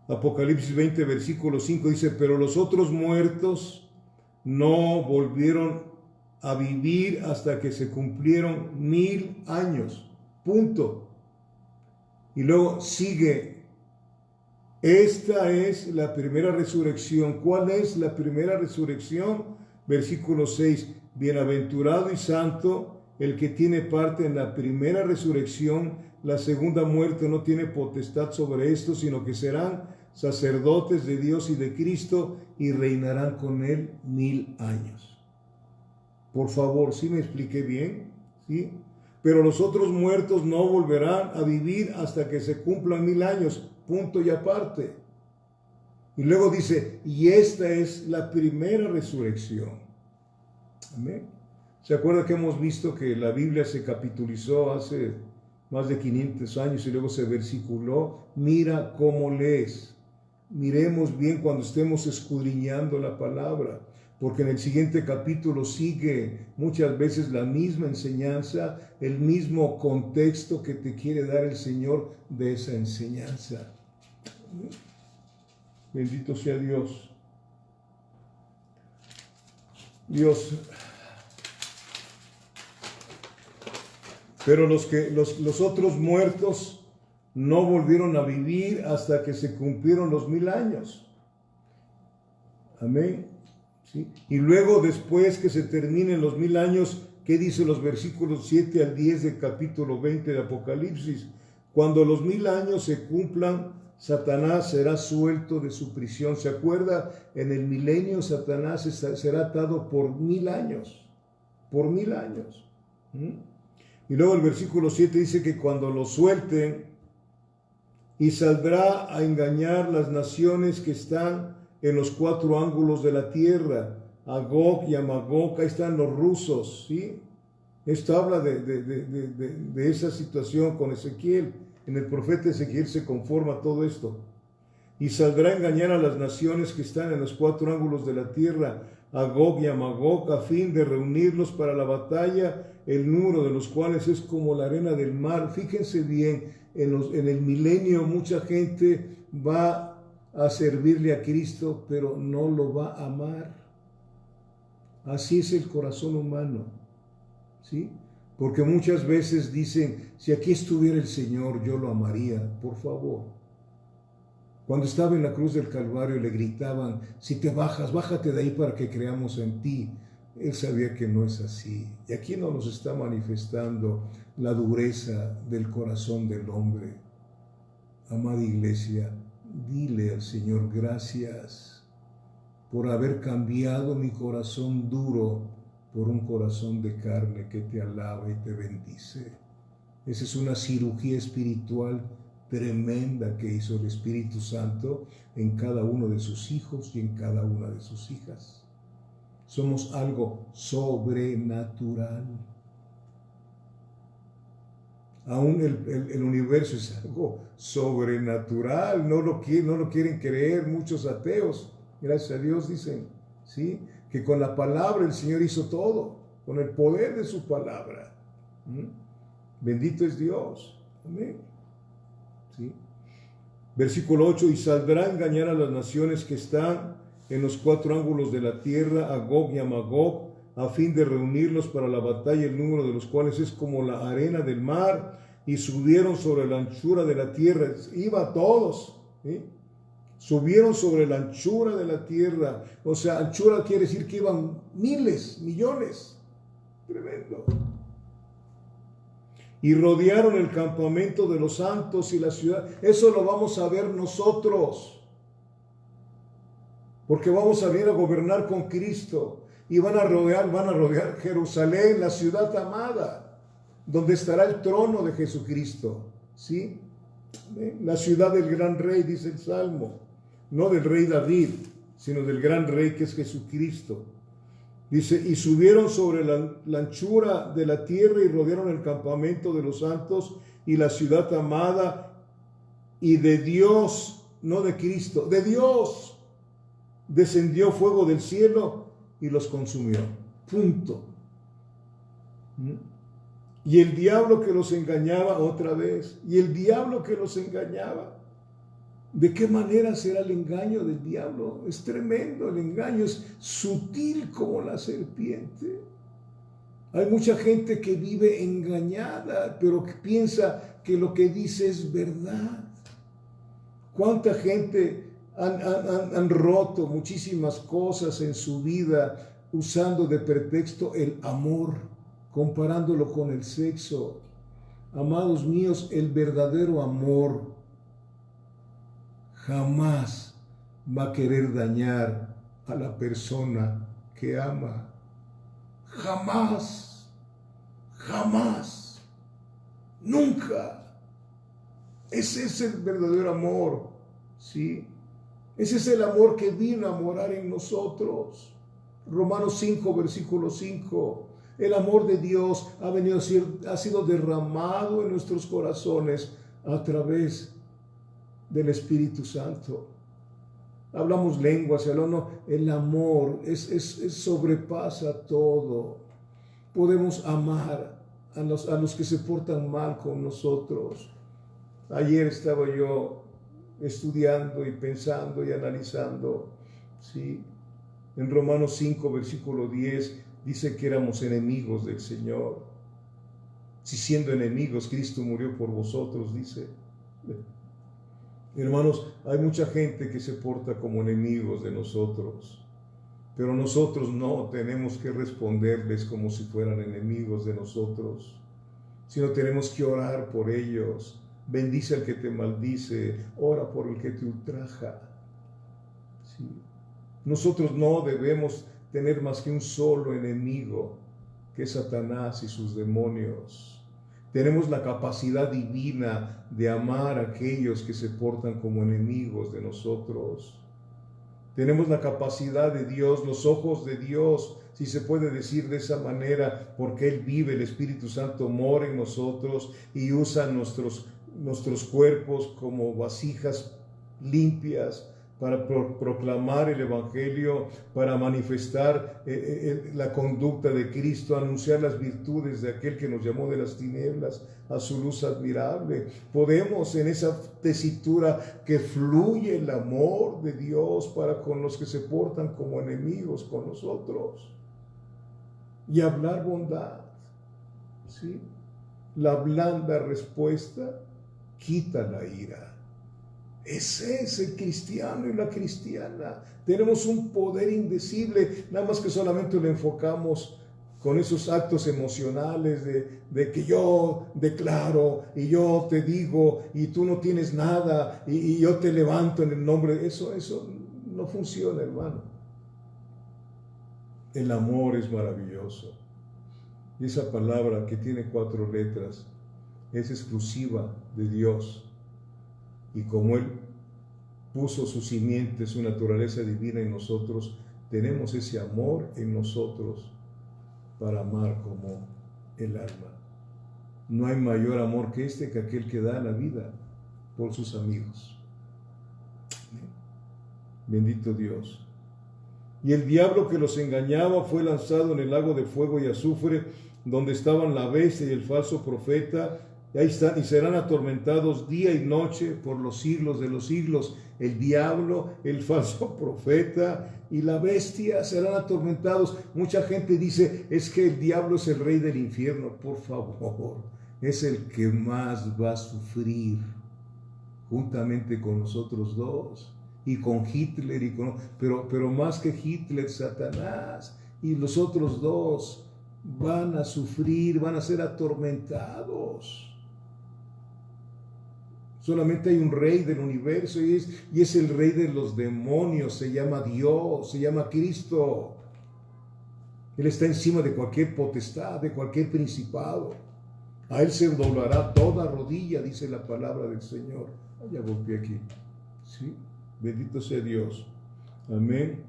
Apocalipsis 20, versículo 5 dice, pero los otros muertos no volvieron a vivir hasta que se cumplieron 1000 años. Punto. Y luego sigue, esta es la primera resurrección. ¿Cuál es la primera resurrección? Versículo 6, bienaventurado y santo el que tiene parte en la primera resurrección. La segunda muerte no tiene potestad sobre esto, sino que serán sacerdotes de Dios y de Cristo y reinarán con él 1000 años. Por favor, ¿sí me expliqué bien? ¿Sí? Pero los otros muertos no volverán a vivir hasta que se cumplan 1000 años, punto y aparte. Y luego dice, y esta es la primera resurrección. Amén. ¿Se acuerda que hemos visto que la Biblia se capitulizó hace más de 500 años y luego se versiculó? Mira cómo lees. Miremos bien cuando estemos escudriñando la palabra, porque en el siguiente capítulo sigue muchas veces la misma enseñanza, el mismo contexto que te quiere dar el Señor de esa enseñanza. Bendito sea Dios. Dios. Pero los otros muertos no volvieron a vivir hasta que se cumplieron los 1000 años. Amén. ¿Sí? Y luego, después que se terminen los 1000 años, ¿qué dice los versículos 7 al 10 del capítulo 20 de Apocalipsis? Cuando los 1000 años se cumplan, Satanás será suelto de su prisión. ¿Se acuerda? En el milenio Satanás será atado por 1000 años. Por 1000 años. Y luego el versículo 7 dice que cuando lo suelten, y saldrá a engañar las naciones que están en los 4 ángulos de la tierra, a Gog y a Magog. Ahí están los rusos, ¿sí? Esto habla de esa situación con Ezequiel. En el profeta Ezequiel se conforma todo esto. Y saldrá a engañar a las naciones que están en los 4 ángulos de la tierra, a Gog y a Magog, a fin de reunirlos para la batalla, el número de los cuales es como la arena del mar. Fíjense bien, en el milenio mucha gente va a servirle a Cristo, pero no lo va a amar. Así es el corazón humano, ¿sí? Porque muchas veces dicen, si aquí estuviera el Señor, yo lo amaría. Por favor. Cuando estaba en la cruz del Calvario le gritaban, si te bajas, bájate de ahí para que creamos en ti. Él sabía que no es así. Y aquí no nos está manifestando la dureza del corazón del hombre. Amada iglesia, dile al Señor, gracias por haber cambiado mi corazón duro por un corazón de carne que te alaba y te bendice. Esa es una cirugía espiritual tremenda que hizo el Espíritu Santo en cada uno de sus hijos y en cada una de sus hijas. Somos algo sobrenatural. Aún el universo es algo sobrenatural. No lo quieren creer muchos ateos. Gracias a Dios dicen, ¿sí? Que con la palabra el Señor hizo todo, con el poder de su palabra. ¿Mm? Bendito es Dios. Amén. ¿Sí? Versículo 8, y saldrá a engañar a las naciones que están en los 4 ángulos de la tierra, a Gog y a Magog, a fin de reunirlos para la batalla, el número de los cuales es como la arena del mar, y subieron sobre la anchura de la tierra. Iba todos, ¿sí? Subieron sobre la anchura de la tierra. O sea, anchura quiere decir que iban miles, millones. Tremendo. Y rodearon el campamento de los santos y la ciudad. Eso lo vamos a ver nosotros. Porque vamos a venir a gobernar con Cristo. Y van a rodear Jerusalén, la ciudad amada, donde estará el trono de Jesucristo. ¿Sí? La ciudad del gran rey, dice el Salmo. No del rey David, sino del gran rey que es Jesucristo. Dice, y subieron sobre la anchura de la tierra y rodearon el campamento de los santos y la ciudad amada, y de Dios, no de Cristo, de Dios, descendió fuego del cielo y los consumió. Punto. Y el diablo que los engañaba otra vez, y el diablo que los engañaba. ¿De qué manera será el engaño del diablo? Es tremendo, el engaño es sutil como la serpiente. Hay mucha gente que vive engañada, pero que piensa que lo que dice es verdad. ¿Cuánta gente han roto muchísimas cosas en su vida usando de pretexto el amor, comparándolo con el sexo? Amados míos, el verdadero amor jamás va a querer dañar a la persona que ama. Jamás, jamás, nunca. Ese es el verdadero amor, ¿sí? Ese es el amor que vino a morar en nosotros. Romanos 5, versículo 5. El amor de Dios ha sido derramado en nuestros corazones a través del Espíritu Santo. Hablamos lenguas, el amor sobrepasa todo. Podemos amar a los que se portan mal con nosotros. Ayer estaba yo estudiando y pensando y analizando, ¿sí? En Romanos 5, versículo 10, dice que éramos enemigos del Señor. Si siendo enemigos, Cristo murió por vosotros, dice. Hermanos, hay mucha gente que se porta como enemigos de nosotros, pero nosotros no tenemos que responderles como si fueran enemigos de nosotros, sino tenemos que orar por ellos. Bendice al que te maldice, ora por el que te ultraja. ¿Sí? Nosotros no debemos tener más que un solo enemigo, que es Satanás y sus demonios. Tenemos la capacidad divina de amar a aquellos que se portan como enemigos de nosotros. Tenemos la capacidad de Dios, los ojos de Dios, si se puede decir de esa manera, porque Él vive, el Espíritu Santo mora en nosotros y usa nuestros cuerpos como vasijas limpias para proclamar el Evangelio, para manifestar la conducta de Cristo, anunciar las virtudes de aquel que nos llamó de las tinieblas a su luz admirable. Podemos en esa tesitura que fluye el amor de Dios para con los que se portan como enemigos con nosotros y hablar bondad, ¿sí? La blanda respuesta quita la ira. Ese es el cristiano y la cristiana. Tenemos un poder indecible, nada más que solamente lo enfocamos con esos actos emocionales de que yo declaro y yo te digo y tú no tienes nada y yo te levanto en el nombre. Eso no funciona, hermano. El amor es maravilloso. Y esa palabra que tiene 4 letras es exclusiva de Dios. Y como Él puso su simiente, su naturaleza divina en nosotros, tenemos ese amor en nosotros para amar como el alma. No hay mayor amor que que aquel que da la vida por sus amigos. Bendito Dios. Y el diablo que los engañaba fue lanzado en el lago de fuego y azufre, donde estaban la bestia y el falso profeta, y ahí están, y serán atormentados día y noche por los siglos de los siglos. El diablo, el falso profeta y la bestia serán atormentados. Mucha gente dice, es que el diablo es el rey del infierno. Por favor, es el que más va a sufrir, juntamente con nosotros dos, y con Hitler, pero más que Hitler, Satanás y los otros dos van a sufrir, van a ser atormentados. Solamente hay un rey del universo y es el rey de los demonios, se llama Dios, se llama Cristo. Él está encima de cualquier potestad, de cualquier principado. A él se doblará toda rodilla, dice la palabra del Señor. Ya golpeé aquí. ¿Sí? Bendito sea Dios. Amén.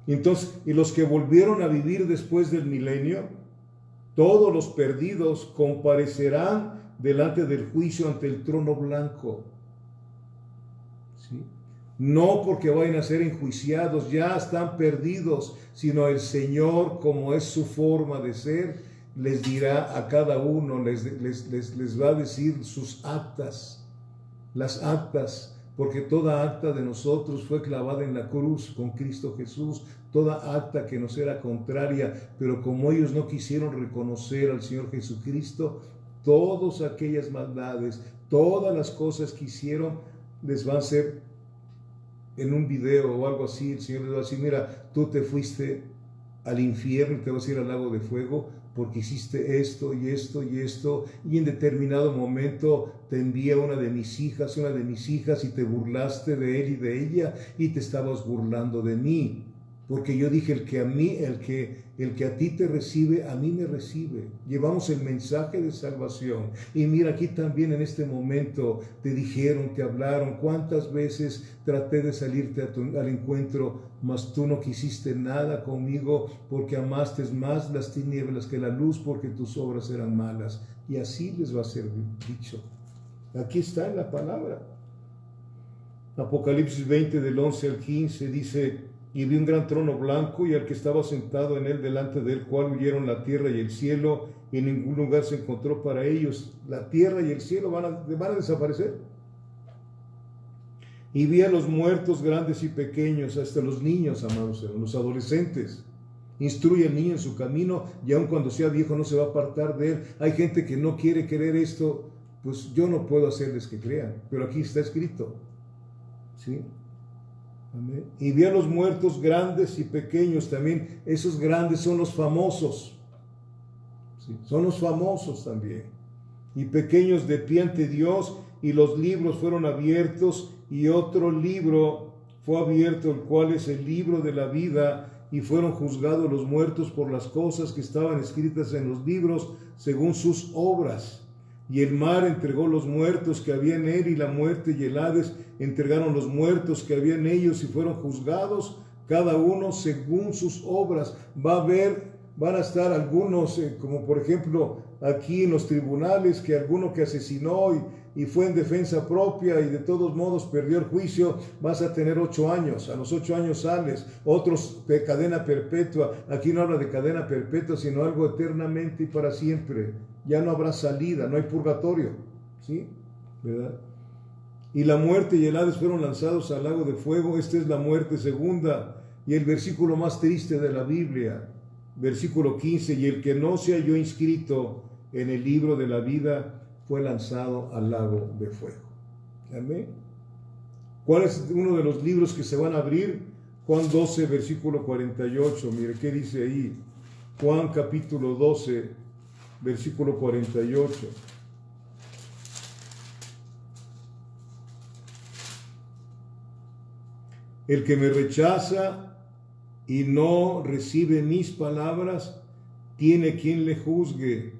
Entonces, y los que volvieron a vivir después del milenio, todos los perdidos comparecerán delante del juicio ante el trono blanco. ¿Sí? No porque vayan a ser enjuiciados, ya están perdidos, sino el Señor, como es su forma de ser, les dirá a cada uno, les va a decir sus actas, las actas, porque toda acta de nosotros fue clavada en la cruz con Cristo Jesús, toda acta que nos era contraria, pero como ellos no quisieron reconocer al Señor Jesucristo, todas aquellas maldades, todas las cosas que hicieron, les van a ser en un video o algo así, el Señor les va a decir, mira, tú te fuiste al infierno y te vas a ir al lago de fuego porque hiciste esto y esto y esto, y en determinado momento te envía una de mis hijas y te burlaste de él y de ella y te estabas burlando de mí. Porque yo dije, el que a ti te recibe, a mí me recibe. Llevamos el mensaje de salvación. Y mira, aquí también en este momento te dijeron, te hablaron. ¿Cuántas veces traté de salirte al encuentro, mas tú no quisiste nada conmigo porque amaste más las tinieblas que la luz porque tus obras eran malas? Y así les va a ser dicho. Aquí está en la palabra. Apocalipsis 20 del 11 al 15 dice... Y vi un gran trono blanco y al que estaba sentado en él, delante del cual huyeron la tierra y el cielo, y en ningún lugar se encontró para ellos. La tierra y el cielo van a desaparecer. Y vi a los muertos grandes y pequeños, hasta los niños, amados hermanos, los adolescentes. Instruye al niño en su camino y aun cuando sea viejo no se va a apartar de él. Hay gente que no quiere creer esto, pues yo no puedo hacerles que crean, pero aquí está escrito. ¿Sí? Amén. Y vi a los muertos grandes y pequeños también. Esos grandes son los famosos. ¿Sí? Son los famosos también. Y pequeños de pie ante Dios, y los libros fueron abiertos, y otro libro fue abierto, el cual es el libro de la vida, y fueron juzgados los muertos por las cosas que estaban escritas en los libros, según sus obras. Y el mar entregó los muertos que había en él, y la muerte y el Hades entregaron los muertos que había en ellos, y fueron juzgados cada uno según sus obras. Van a estar algunos, como por ejemplo aquí en los tribunales, que alguno que asesinó y fue en defensa propia y de todos modos perdió el juicio, vas a tener 8 años, a los 8 años sales. Otros de cadena perpetua. Aquí no habla de cadena perpetua, sino algo eternamente y para siempre. Ya no habrá salida, no hay purgatorio, ¿sí? ¿Verdad? Y la muerte y el Hades fueron lanzados al lago de fuego. Esta es la muerte segunda, y el versículo más triste de la Biblia, versículo 15, y el que no se halló inscrito en el libro de la vida fue lanzado al lago de fuego. Amén. ¿Cuál es uno de los libros que se van a abrir? Juan 12, versículo 48. Mire qué dice ahí. Juan capítulo 12, versículo 48. El que me rechaza y no recibe mis palabras, tiene quien le juzgue.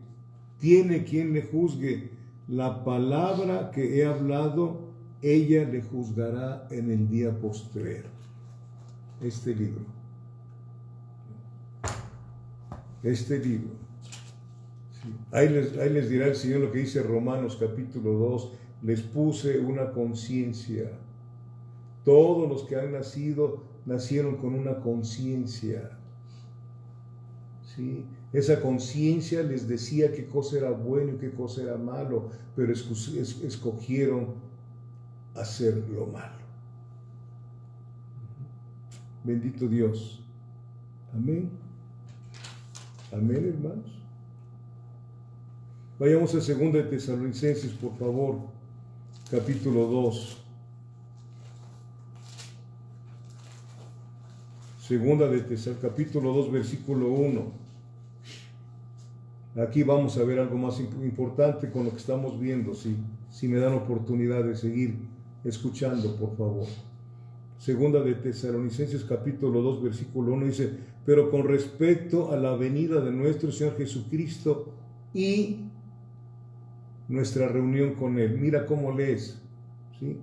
Tiene quien le juzgue. La palabra que he hablado, ella le juzgará en el día postrero. Este libro. Sí. Ahí les dirá el Señor lo que dice Romanos capítulo 2. Les puse una conciencia. Todos los que han nacido, nacieron con una conciencia. ¿Sí? ¿sí? Esa conciencia les decía qué cosa era bueno y qué cosa era malo, pero escogieron hacer lo malo. Bendito Dios. Amén. Amén, hermanos. Vayamos a 2 de Tesalonicenses, por favor, capítulo 2. Segunda de Tesalonicenses, capítulo 2, versículo 1. Aquí vamos a ver algo más importante con lo que estamos viendo, si me dan oportunidad de seguir escuchando, por favor. Segunda de Tesalonicenses, capítulo 2, versículo 1, dice: pero con respecto a la venida de nuestro Señor Jesucristo y nuestra reunión con Él. Mira cómo lees, ¿sí?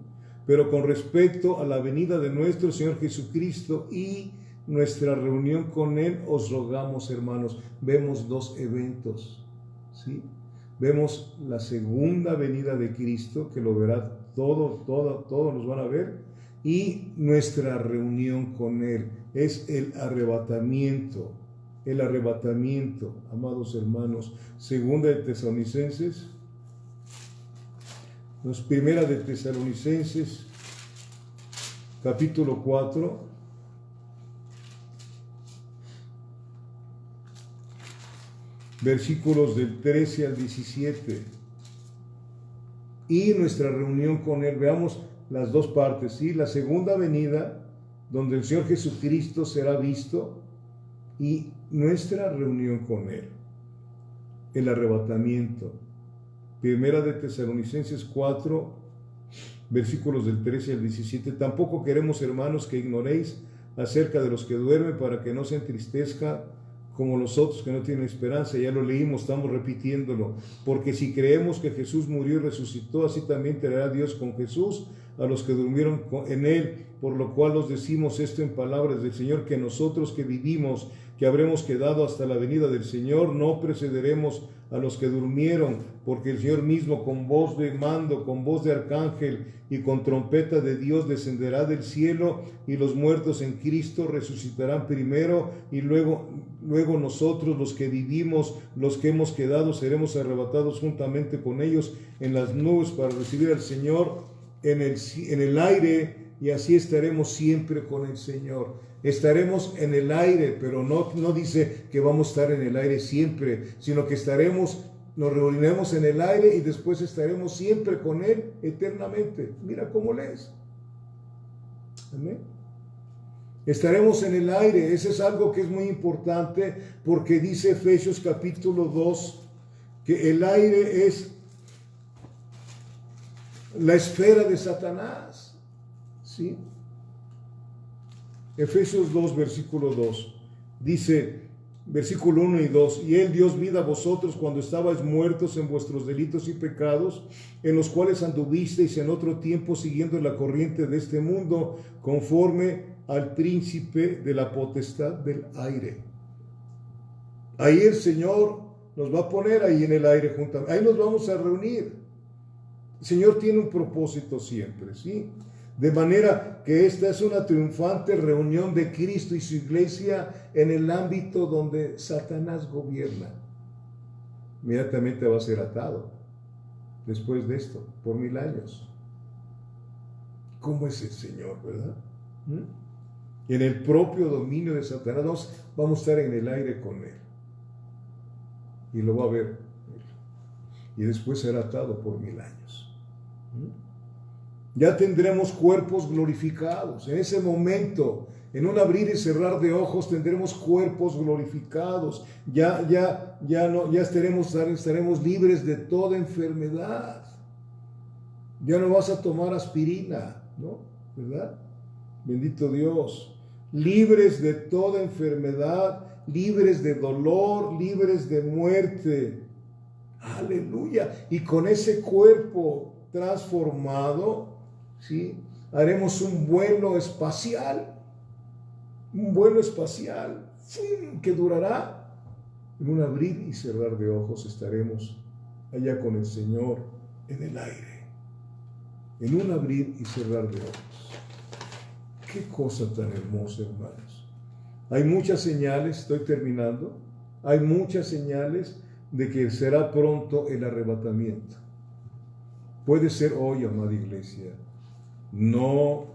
Pero con respecto a la venida de nuestro Señor Jesucristo y nuestra reunión con Él, os rogamos, hermanos. Vemos dos eventos, ¿sí? Vemos la segunda venida de Cristo, que lo verá todos los van a ver, y nuestra reunión con Él. Es el arrebatamiento, amados hermanos. Segunda de Tesalonicenses, primera de Tesalonicenses, capítulo 4, versículos del 13 al 17, y nuestra reunión con Él. Veamos las dos partes, ¿sí? La segunda venida, donde el Señor Jesucristo será visto, y nuestra reunión con Él, el arrebatamiento. Primera de Tesalonicenses 4, versículos del 13 al 17. Tampoco queremos, hermanos, que ignoréis acerca de los que duermen, para que no se entristezca como los otros que no tienen esperanza. Ya lo leímos, estamos repitiéndolo. Porque si creemos que Jesús murió y resucitó, así también traerá Dios con Jesús a los que durmieron en Él. Por lo cual os decimos esto en palabras del Señor, que nosotros que vivimos, que habremos quedado hasta la venida del Señor, no precederemos a los que durmieron, porque el Señor mismo, con voz de mando, con voz de arcángel y con trompeta de Dios, descenderá del cielo, y los muertos en Cristo resucitarán primero, y luego nosotros, los que vivimos, los que hemos quedado, seremos arrebatados juntamente con ellos en las nubes para recibir al Señor en el aire, y así estaremos siempre con el Señor. Estaremos en el aire, pero no dice que vamos a estar en el aire siempre, sino que nos reuniremos en el aire y después estaremos siempre con Él eternamente. Mira cómo lees. Amén. Estaremos en el aire. Eso es algo que es muy importante, porque dice Efesios capítulo 2 que el aire es la esfera de Satanás, ¿sí? Efesios 2, versículo 2, dice, versículo 1 y 2, y Él dio vida a vosotros cuando estabais muertos en vuestros delitos y pecados, en los cuales anduvisteis en otro tiempo siguiendo la corriente de este mundo, conforme al príncipe de la potestad del aire. Ahí el Señor nos va a poner ahí en el aire juntamente, ahí nos vamos a reunir. El Señor tiene un propósito siempre, ¿sí? De manera que esta es una triunfante reunión de Cristo y su iglesia en el ámbito donde Satanás gobierna. Inmediatamente va a ser atado después de esto, por 1000 años. ¿Cómo es el Señor, verdad? En el propio dominio de Satanás vamos a estar en el aire con Él. Y lo va a ver. Y después será atado por 1000 años. Ya tendremos cuerpos glorificados. En ese momento, en un abrir y cerrar de ojos, tendremos cuerpos glorificados. Ya estaremos libres de toda enfermedad. Ya no vas a tomar aspirina, ¿no? ¿Verdad? Bendito Dios. Libres de toda enfermedad, libres de dolor, libres de muerte. Aleluya. Y con ese cuerpo transformado, ¿sí? Haremos un vuelo espacial, que durará. En un abrir y cerrar de ojos estaremos allá con el Señor en el aire, en un abrir y cerrar de ojos. Qué cosa tan hermosa, hermanos. Hay muchas señales, estoy terminando, Hay muchas señales de que será pronto el arrebatamiento. Puede ser hoy, amada iglesia. No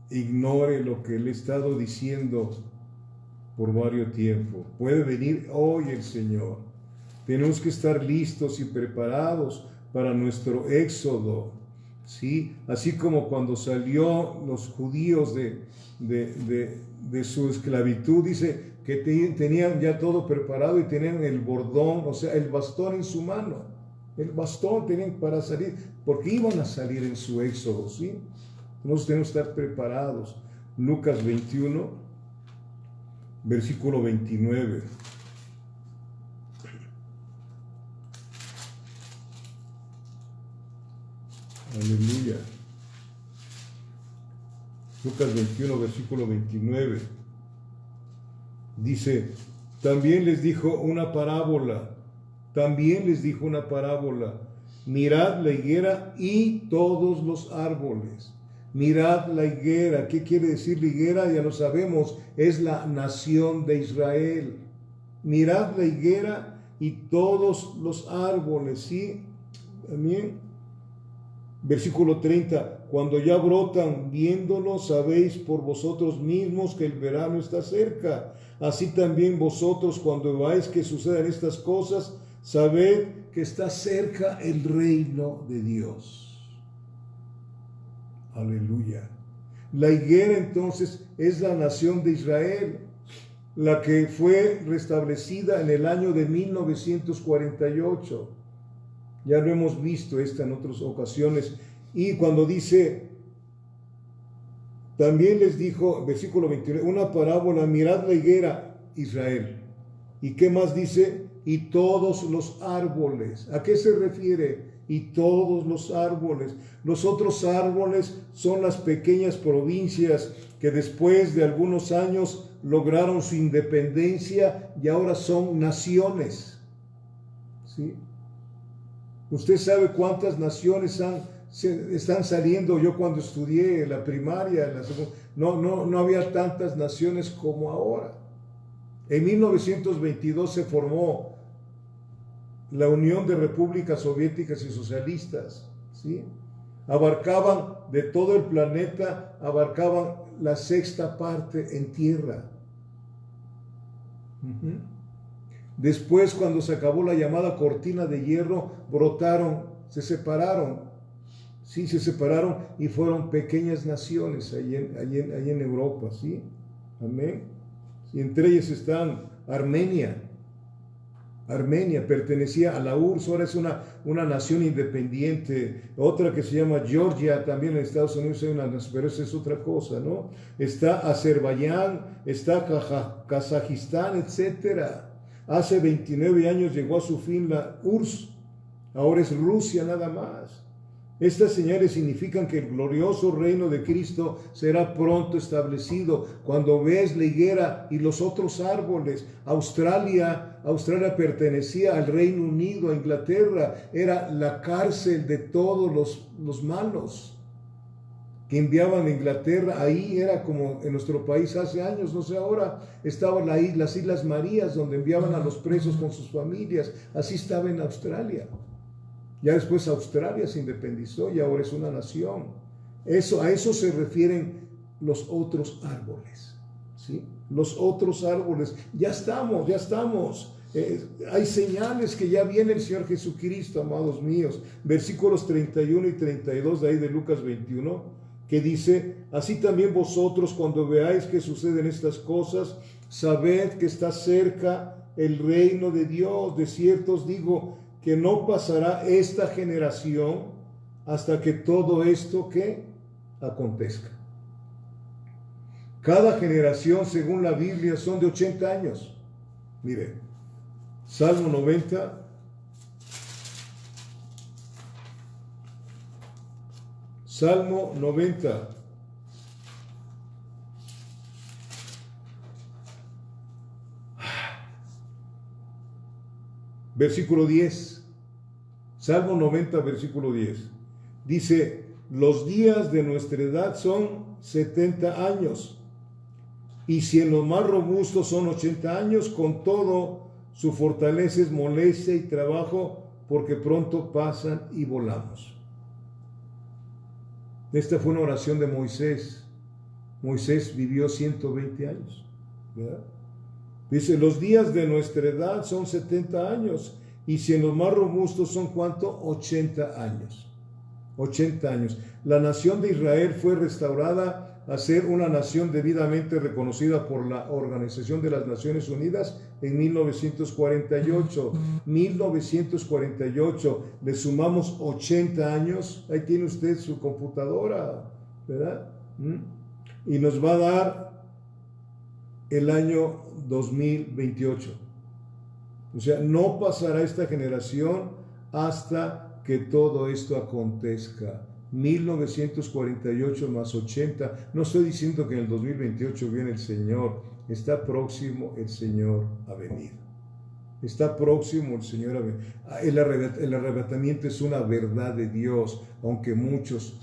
ignore lo que le he estado diciendo por varios tiempos. Puede venir hoy el Señor. Tenemos que estar listos y preparados para nuestro éxodo, ¿sí? Así como cuando salió los judíos de su esclavitud, dice que tenían ya todo preparado y tenían el bordón, o sea, el bastón en su mano. El bastón tenían para salir, porque iban a salir en su éxodo, ¿sí? Nosotros tenemos que estar preparados. Lucas 21, versículo 29. Aleluya. Lucas 21, versículo 29. Dice, también les dijo una parábola. Mirad la higuera y todos los árboles. Mirad la higuera. ¿Qué quiere decir la higuera? Ya lo sabemos, es la nación de Israel. Mirad la higuera y todos los árboles, ¿sí? Amén. Versículo 30, cuando ya brotan, viéndolo, sabéis por vosotros mismos que el verano está cerca. Así también vosotros, cuando veáis que sucedan estas cosas, sabed que está cerca el reino de Dios. Aleluya. La higuera entonces es la nación de Israel, la que fue restablecida en el año de 1948. Ya lo hemos visto en otras ocasiones. Y cuando dice, también les dijo, versículo 29, una parábola, mirad la higuera, Israel. ¿Y qué más dice? Y todos los árboles. ¿A qué se refiere? Y todos los árboles. Los otros árboles son las pequeñas provincias que después de algunos años lograron su independencia y ahora son naciones. ¿Sí? Usted sabe cuántas naciones están saliendo. Yo cuando estudié la primaria, no había tantas naciones como ahora. En 1922 se formó la Unión de Repúblicas Soviéticas y Socialistas, ¿sí? Abarcaban de todo el planeta, abarcaban la sexta parte en tierra. Después, cuando se acabó la llamada cortina de hierro, brotaron, se separaron, sí, se separaron y fueron pequeñas naciones allí en Europa, ¿sí? Amén. Y entre ellas están Armenia. Armenia pertenecía a la URSS, ahora es una nación independiente. Otra que se llama Georgia, también en Estados Unidos hay una nación, pero esa es otra cosa, ¿no? Está Azerbaiyán, está Kazajistán, etcétera. Hace 29 años llegó a su fin la URSS, ahora es Rusia nada más. Estas señales significan que el glorioso reino de Cristo será pronto establecido. Cuando ves la higuera y los otros árboles, Australia pertenecía al Reino Unido, a Inglaterra, era la cárcel de todos los malos que enviaban a Inglaterra. Ahí era como en nuestro país hace años, no sé ahora, estaban las Islas Marías, donde enviaban a los presos con sus familias. Así estaba en Australia. Ya después Australia se independizó y ahora es una nación. A eso se refieren los otros árboles, ¿sí? Los otros árboles. Ya estamos. Hay señales que ya viene el Señor Jesucristo, amados míos. Versículos 31 y 32 de ahí de Lucas 21, que dice, así también vosotros cuando veáis que suceden estas cosas, sabed que está cerca el reino de Dios. De cierto os digo que no pasará esta generación hasta que todo esto que acontezca. Cada generación, según la Biblia, son de 80 años. Mire, Salmo 90. Salmo 90. Versículo 10. Salmo 90, versículo 10. Dice, los días de nuestra edad son 70 años. Y si en los más robustos son 80 años, con todo su fortaleza es molestia y trabajo, porque pronto pasan y volamos. Esta fue una oración de Moisés. Moisés vivió 120 años, ¿verdad? Dice, los días de nuestra edad son 70 años, y si en los más robustos son ¿cuánto? 80 años. 80 años. La nación de Israel fue restaurada a ser una nación debidamente reconocida por la Organización de las Naciones Unidas en 1948. 1948, le sumamos 80 años, ahí tiene usted su computadora, ¿verdad? Y nos va a dar el año 2028. O sea, no pasará esta generación hasta que todo esto acontezca. 1948 más 80. No estoy diciendo que en el 2028 viene el Señor. Está próximo el Señor a venir. Está próximo el Señor a venir. El arrebatamiento es una verdad de Dios, aunque muchos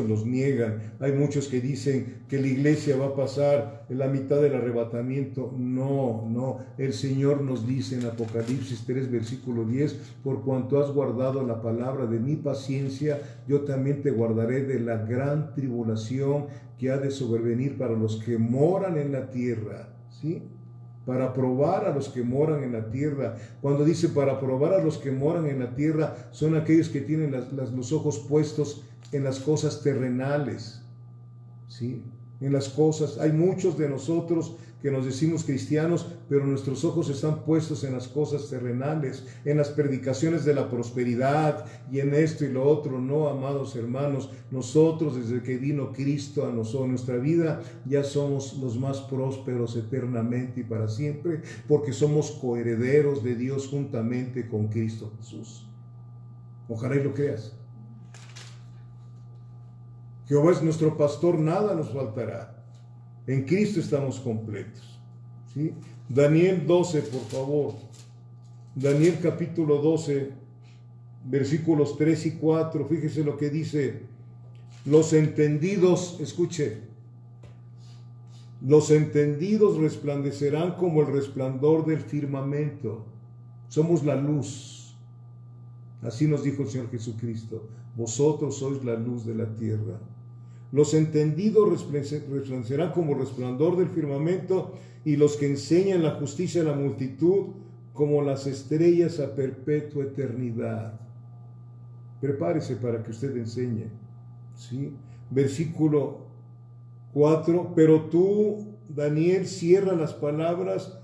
los niegan. Hay muchos que dicen que la iglesia va a pasar en la mitad del arrebatamiento. No. El Señor nos dice en Apocalipsis 3, versículo 10, por cuanto has guardado la palabra de mi paciencia, yo también te guardaré de la gran tribulación que ha de sobrevenir para los que moran en la tierra. ¿Sí? Para probar a los que moran en la tierra. Cuando dice para probar a los que moran en la tierra, son aquellos que tienen los ojos puestos en las cosas terrenales, ¿sí? En las cosas. Hay muchos de nosotros que nos decimos cristianos, pero nuestros ojos están puestos en las cosas terrenales, en las predicaciones de la prosperidad y en esto y lo otro. No, amados hermanos, nosotros desde que vino Cristo a nuestra vida ya somos los más prósperos eternamente y para siempre, porque somos coherederos de Dios juntamente con Cristo Jesús. Ojalá y lo creas. Jehová es nuestro pastor, nada nos faltará. En Cristo estamos completos. ¿Sí? Daniel 12, por favor. Daniel capítulo 12, versículos 3 y 4. Fíjese lo que dice. Los entendidos, escuche. Los entendidos resplandecerán como el resplandor del firmamento. Somos la luz. Así nos dijo el Señor Jesucristo. Vosotros sois la luz de la tierra. Los entendidos resplandecerán como resplandor del firmamento, y los que enseñan la justicia a la multitud como las estrellas a perpetua eternidad. Prepárese para que usted enseñe. ¿Sí? Versículo 4. Pero tú, Daniel, cierra las palabras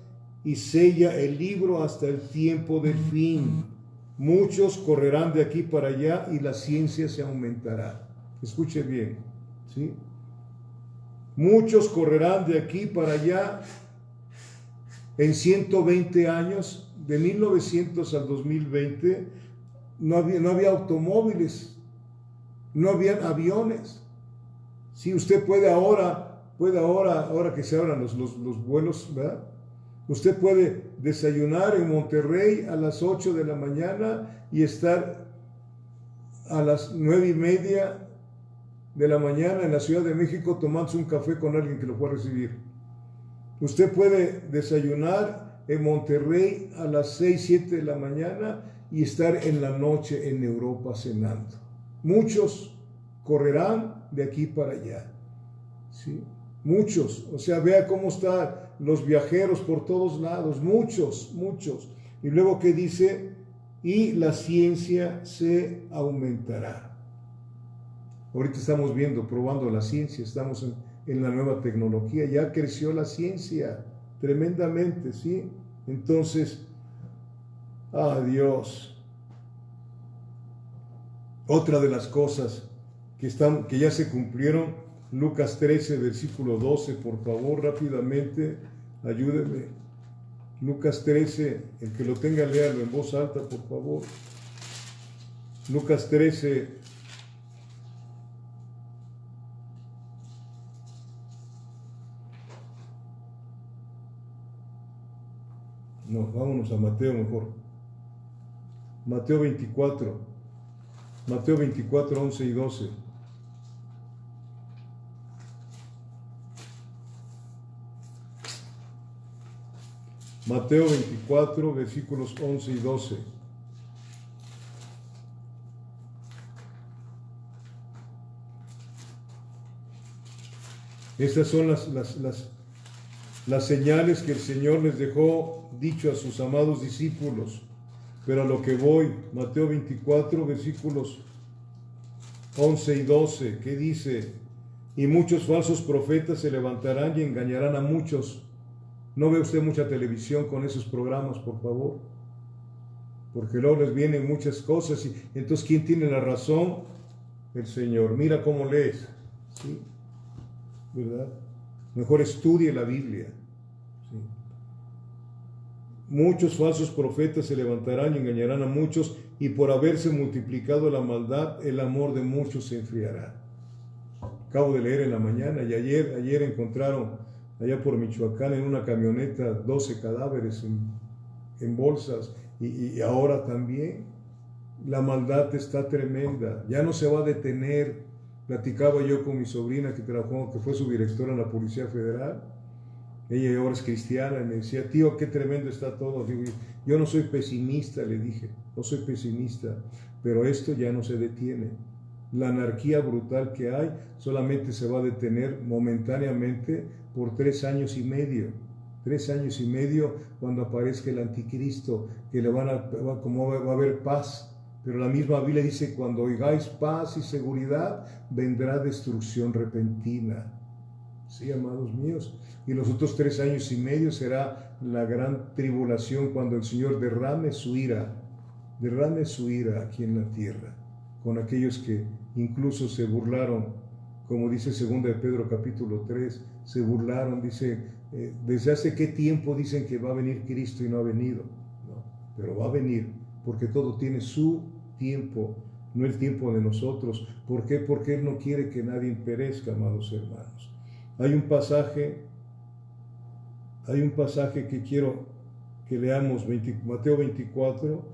y sella el libro hasta el tiempo del fin. Muchos correrán de aquí para allá y la ciencia se aumentará. Escuche bien. ¿Sí? Muchos correrán de aquí para allá. En 120 años, de 1900 al 2020, no había automóviles, no habían aviones. Si usted puede ahora que se abran los vuelos, ¿verdad? Usted puede desayunar en Monterrey a las 8 de la mañana y estar a las 9:30 de la mañana en la Ciudad de México tomándose un café con alguien que lo fue a recibir. Usted puede desayunar en Monterrey a las 6, 7 de la mañana y estar en la noche en Europa cenando. Muchos correrán de aquí para allá. ¿Sí? Muchos. O sea, vea cómo están los viajeros por todos lados. Muchos. Y luego que dice, y la ciencia se aumentará. Ahorita estamos probando la ciencia, estamos en la nueva tecnología, ya creció la ciencia tremendamente, ¿sí? Entonces, Dios. Otra de las cosas que ya se cumplieron, Lucas 13, versículo 12, por favor, rápidamente, ayúdeme. Lucas 13, el que lo tenga, léalo en voz alta, por favor. Lucas 13, no, vámonos a Mateo mejor. Mateo 24, 11 y 12. Mateo 24, versículos 11 y 12. Estas son las señales que el Señor les dejó dicho a sus amados discípulos. Pero a lo que voy, Mateo 24, versículos 11 y 12, ¿qué dice? Y muchos falsos profetas se levantarán y engañarán a muchos. No ve usted mucha televisión con esos programas, por favor, porque luego les vienen muchas cosas. Y entonces, ¿quién tiene la razón? El Señor. Mira cómo lees, ¿sí? ¿Verdad? Mejor estudie la Biblia, ¿sí? Muchos falsos profetas se levantarán y engañarán a muchos, y por haberse multiplicado la maldad, el amor de muchos se enfriará. Acabo de leer en la mañana, y ayer encontraron allá por Michoacán en una camioneta 12 cadáveres en bolsas, y ahora también la maldad está tremenda, ya no se va a detener. Platicaba yo con mi sobrina que trabajó, que fue su directora en la Policía Federal. Ella ahora es cristiana y me decía, tío, qué tremendo está todo. Digo, yo no soy pesimista, le dije, no soy pesimista, pero esto ya no se detiene. La anarquía brutal que hay solamente se va a detener momentáneamente por 3 años y medio. 3 años y medio cuando aparezca el anticristo, que como va a haber paz. Pero la misma Biblia dice, cuando oigáis paz y seguridad, vendrá destrucción repentina. Sí, amados míos. Y los otros 3 años y medio será la gran tribulación cuando el Señor derrame su ira aquí en la tierra, con aquellos que incluso se burlaron, como dice 2 de Pedro capítulo 3, se burlaron, dice, desde hace qué tiempo dicen que va a venir Cristo y no ha venido, ¿no? Pero va a venir, porque todo tiene su tiempo, no el tiempo de nosotros. ¿Por qué? Porque Él no quiere que nadie perezca, amados hermanos. Hay un pasaje que quiero que leamos, Mateo 24,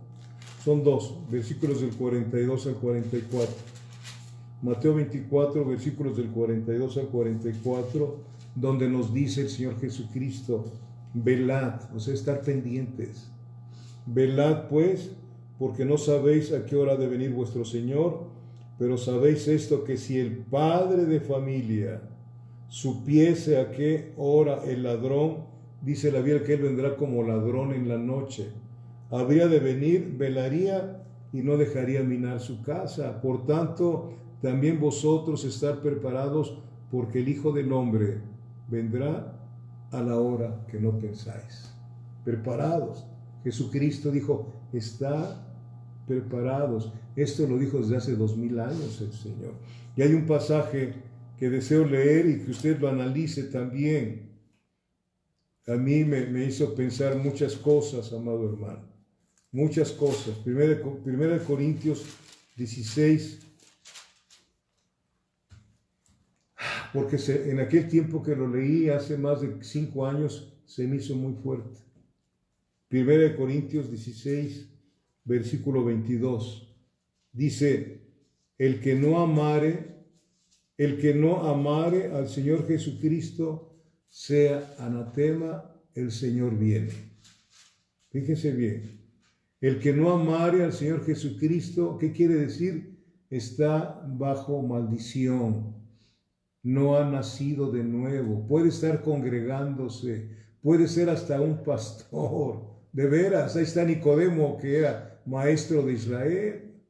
son 2, versículos del 42 al 44. Mateo 24, versículos del 42 al 44, donde nos dice el Señor Jesucristo, velad, o sea, estar pendientes. Velad pues, porque no sabéis a qué hora ha de venir vuestro Señor, pero sabéis esto, que si el padre de familia supiese a qué hora el ladrón, dice la Biblia que él vendrá como ladrón en la noche, habría de venir, velaría y no dejaría minar su casa. Por tanto, también vosotros estar preparados, porque el Hijo del Hombre vendrá a la hora que no pensáis. Preparados. Jesucristo dijo, está preparados. Esto lo dijo desde hace 2000 años el Señor. Y hay un pasaje que deseo leer y que usted lo analice también. A mí me hizo pensar muchas cosas, amado hermano. Muchas cosas. Primera de Corintios 16. Porque en aquel tiempo que lo leí, hace más de 5 años, se me hizo muy fuerte. Primera de Corintios 16, versículo 22. Dice, el que no amare al Señor Jesucristo, sea anatema, el Señor viene. Fíjese bien. El que no amare al Señor Jesucristo, ¿qué quiere decir? Está bajo maldición. No ha nacido de nuevo. Puede estar congregándose. Puede ser hasta un pastor. De veras, ahí está Nicodemo, que era maestro de Israel.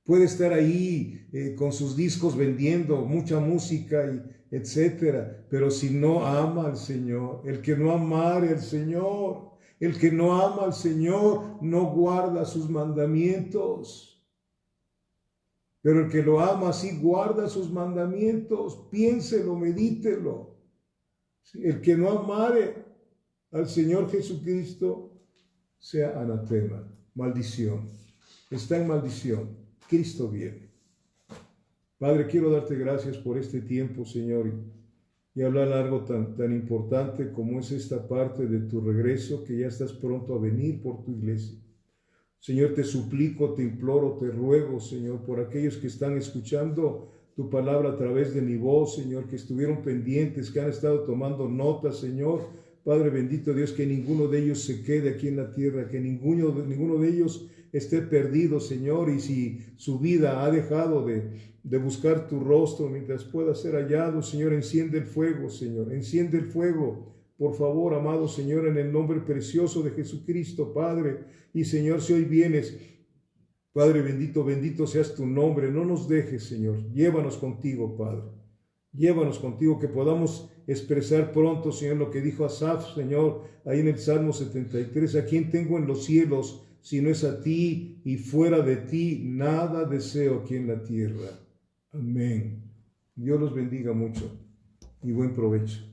Puede estar ahí con sus discos vendiendo mucha música, etcétera. Pero si no ama al Señor, el que no amare al Señor, el que no ama al Señor, no guarda sus mandamientos. Pero el que lo ama, sí guarda sus mandamientos. Piénselo, medítelo. El que no amare al Señor Jesucristo, sea anatema, maldición. Está en maldición. Cristo viene. Padre, quiero darte gracias por este tiempo, Señor, y hablar algo tan importante como es esta parte de tu regreso, que ya estás pronto a venir por tu iglesia. Señor, te suplico, te imploro, te ruego, Señor, por aquellos que están escuchando tu palabra a través de mi voz, Señor, que estuvieron pendientes, que han estado tomando notas, Señor, Padre bendito Dios, que ninguno de ellos se quede aquí en la tierra, que ninguno de ellos esté perdido, Señor, y si su vida ha dejado de buscar tu rostro mientras pueda ser hallado, Señor, enciende el fuego, Señor, enciende el fuego, por favor, amado Señor, en el nombre precioso de Jesucristo, Padre. Y Señor, si hoy vienes, Padre bendito, bendito seas tu nombre, no nos dejes, Señor, llévanos contigo, Padre. Llévanos contigo, que podamos expresar pronto, Señor, lo que dijo Asaf, Señor, ahí en el Salmo 73, ¿a quién tengo en los cielos si no es a ti? Y fuera de ti nada deseo aquí en la tierra. Amén. Dios los bendiga mucho y buen provecho.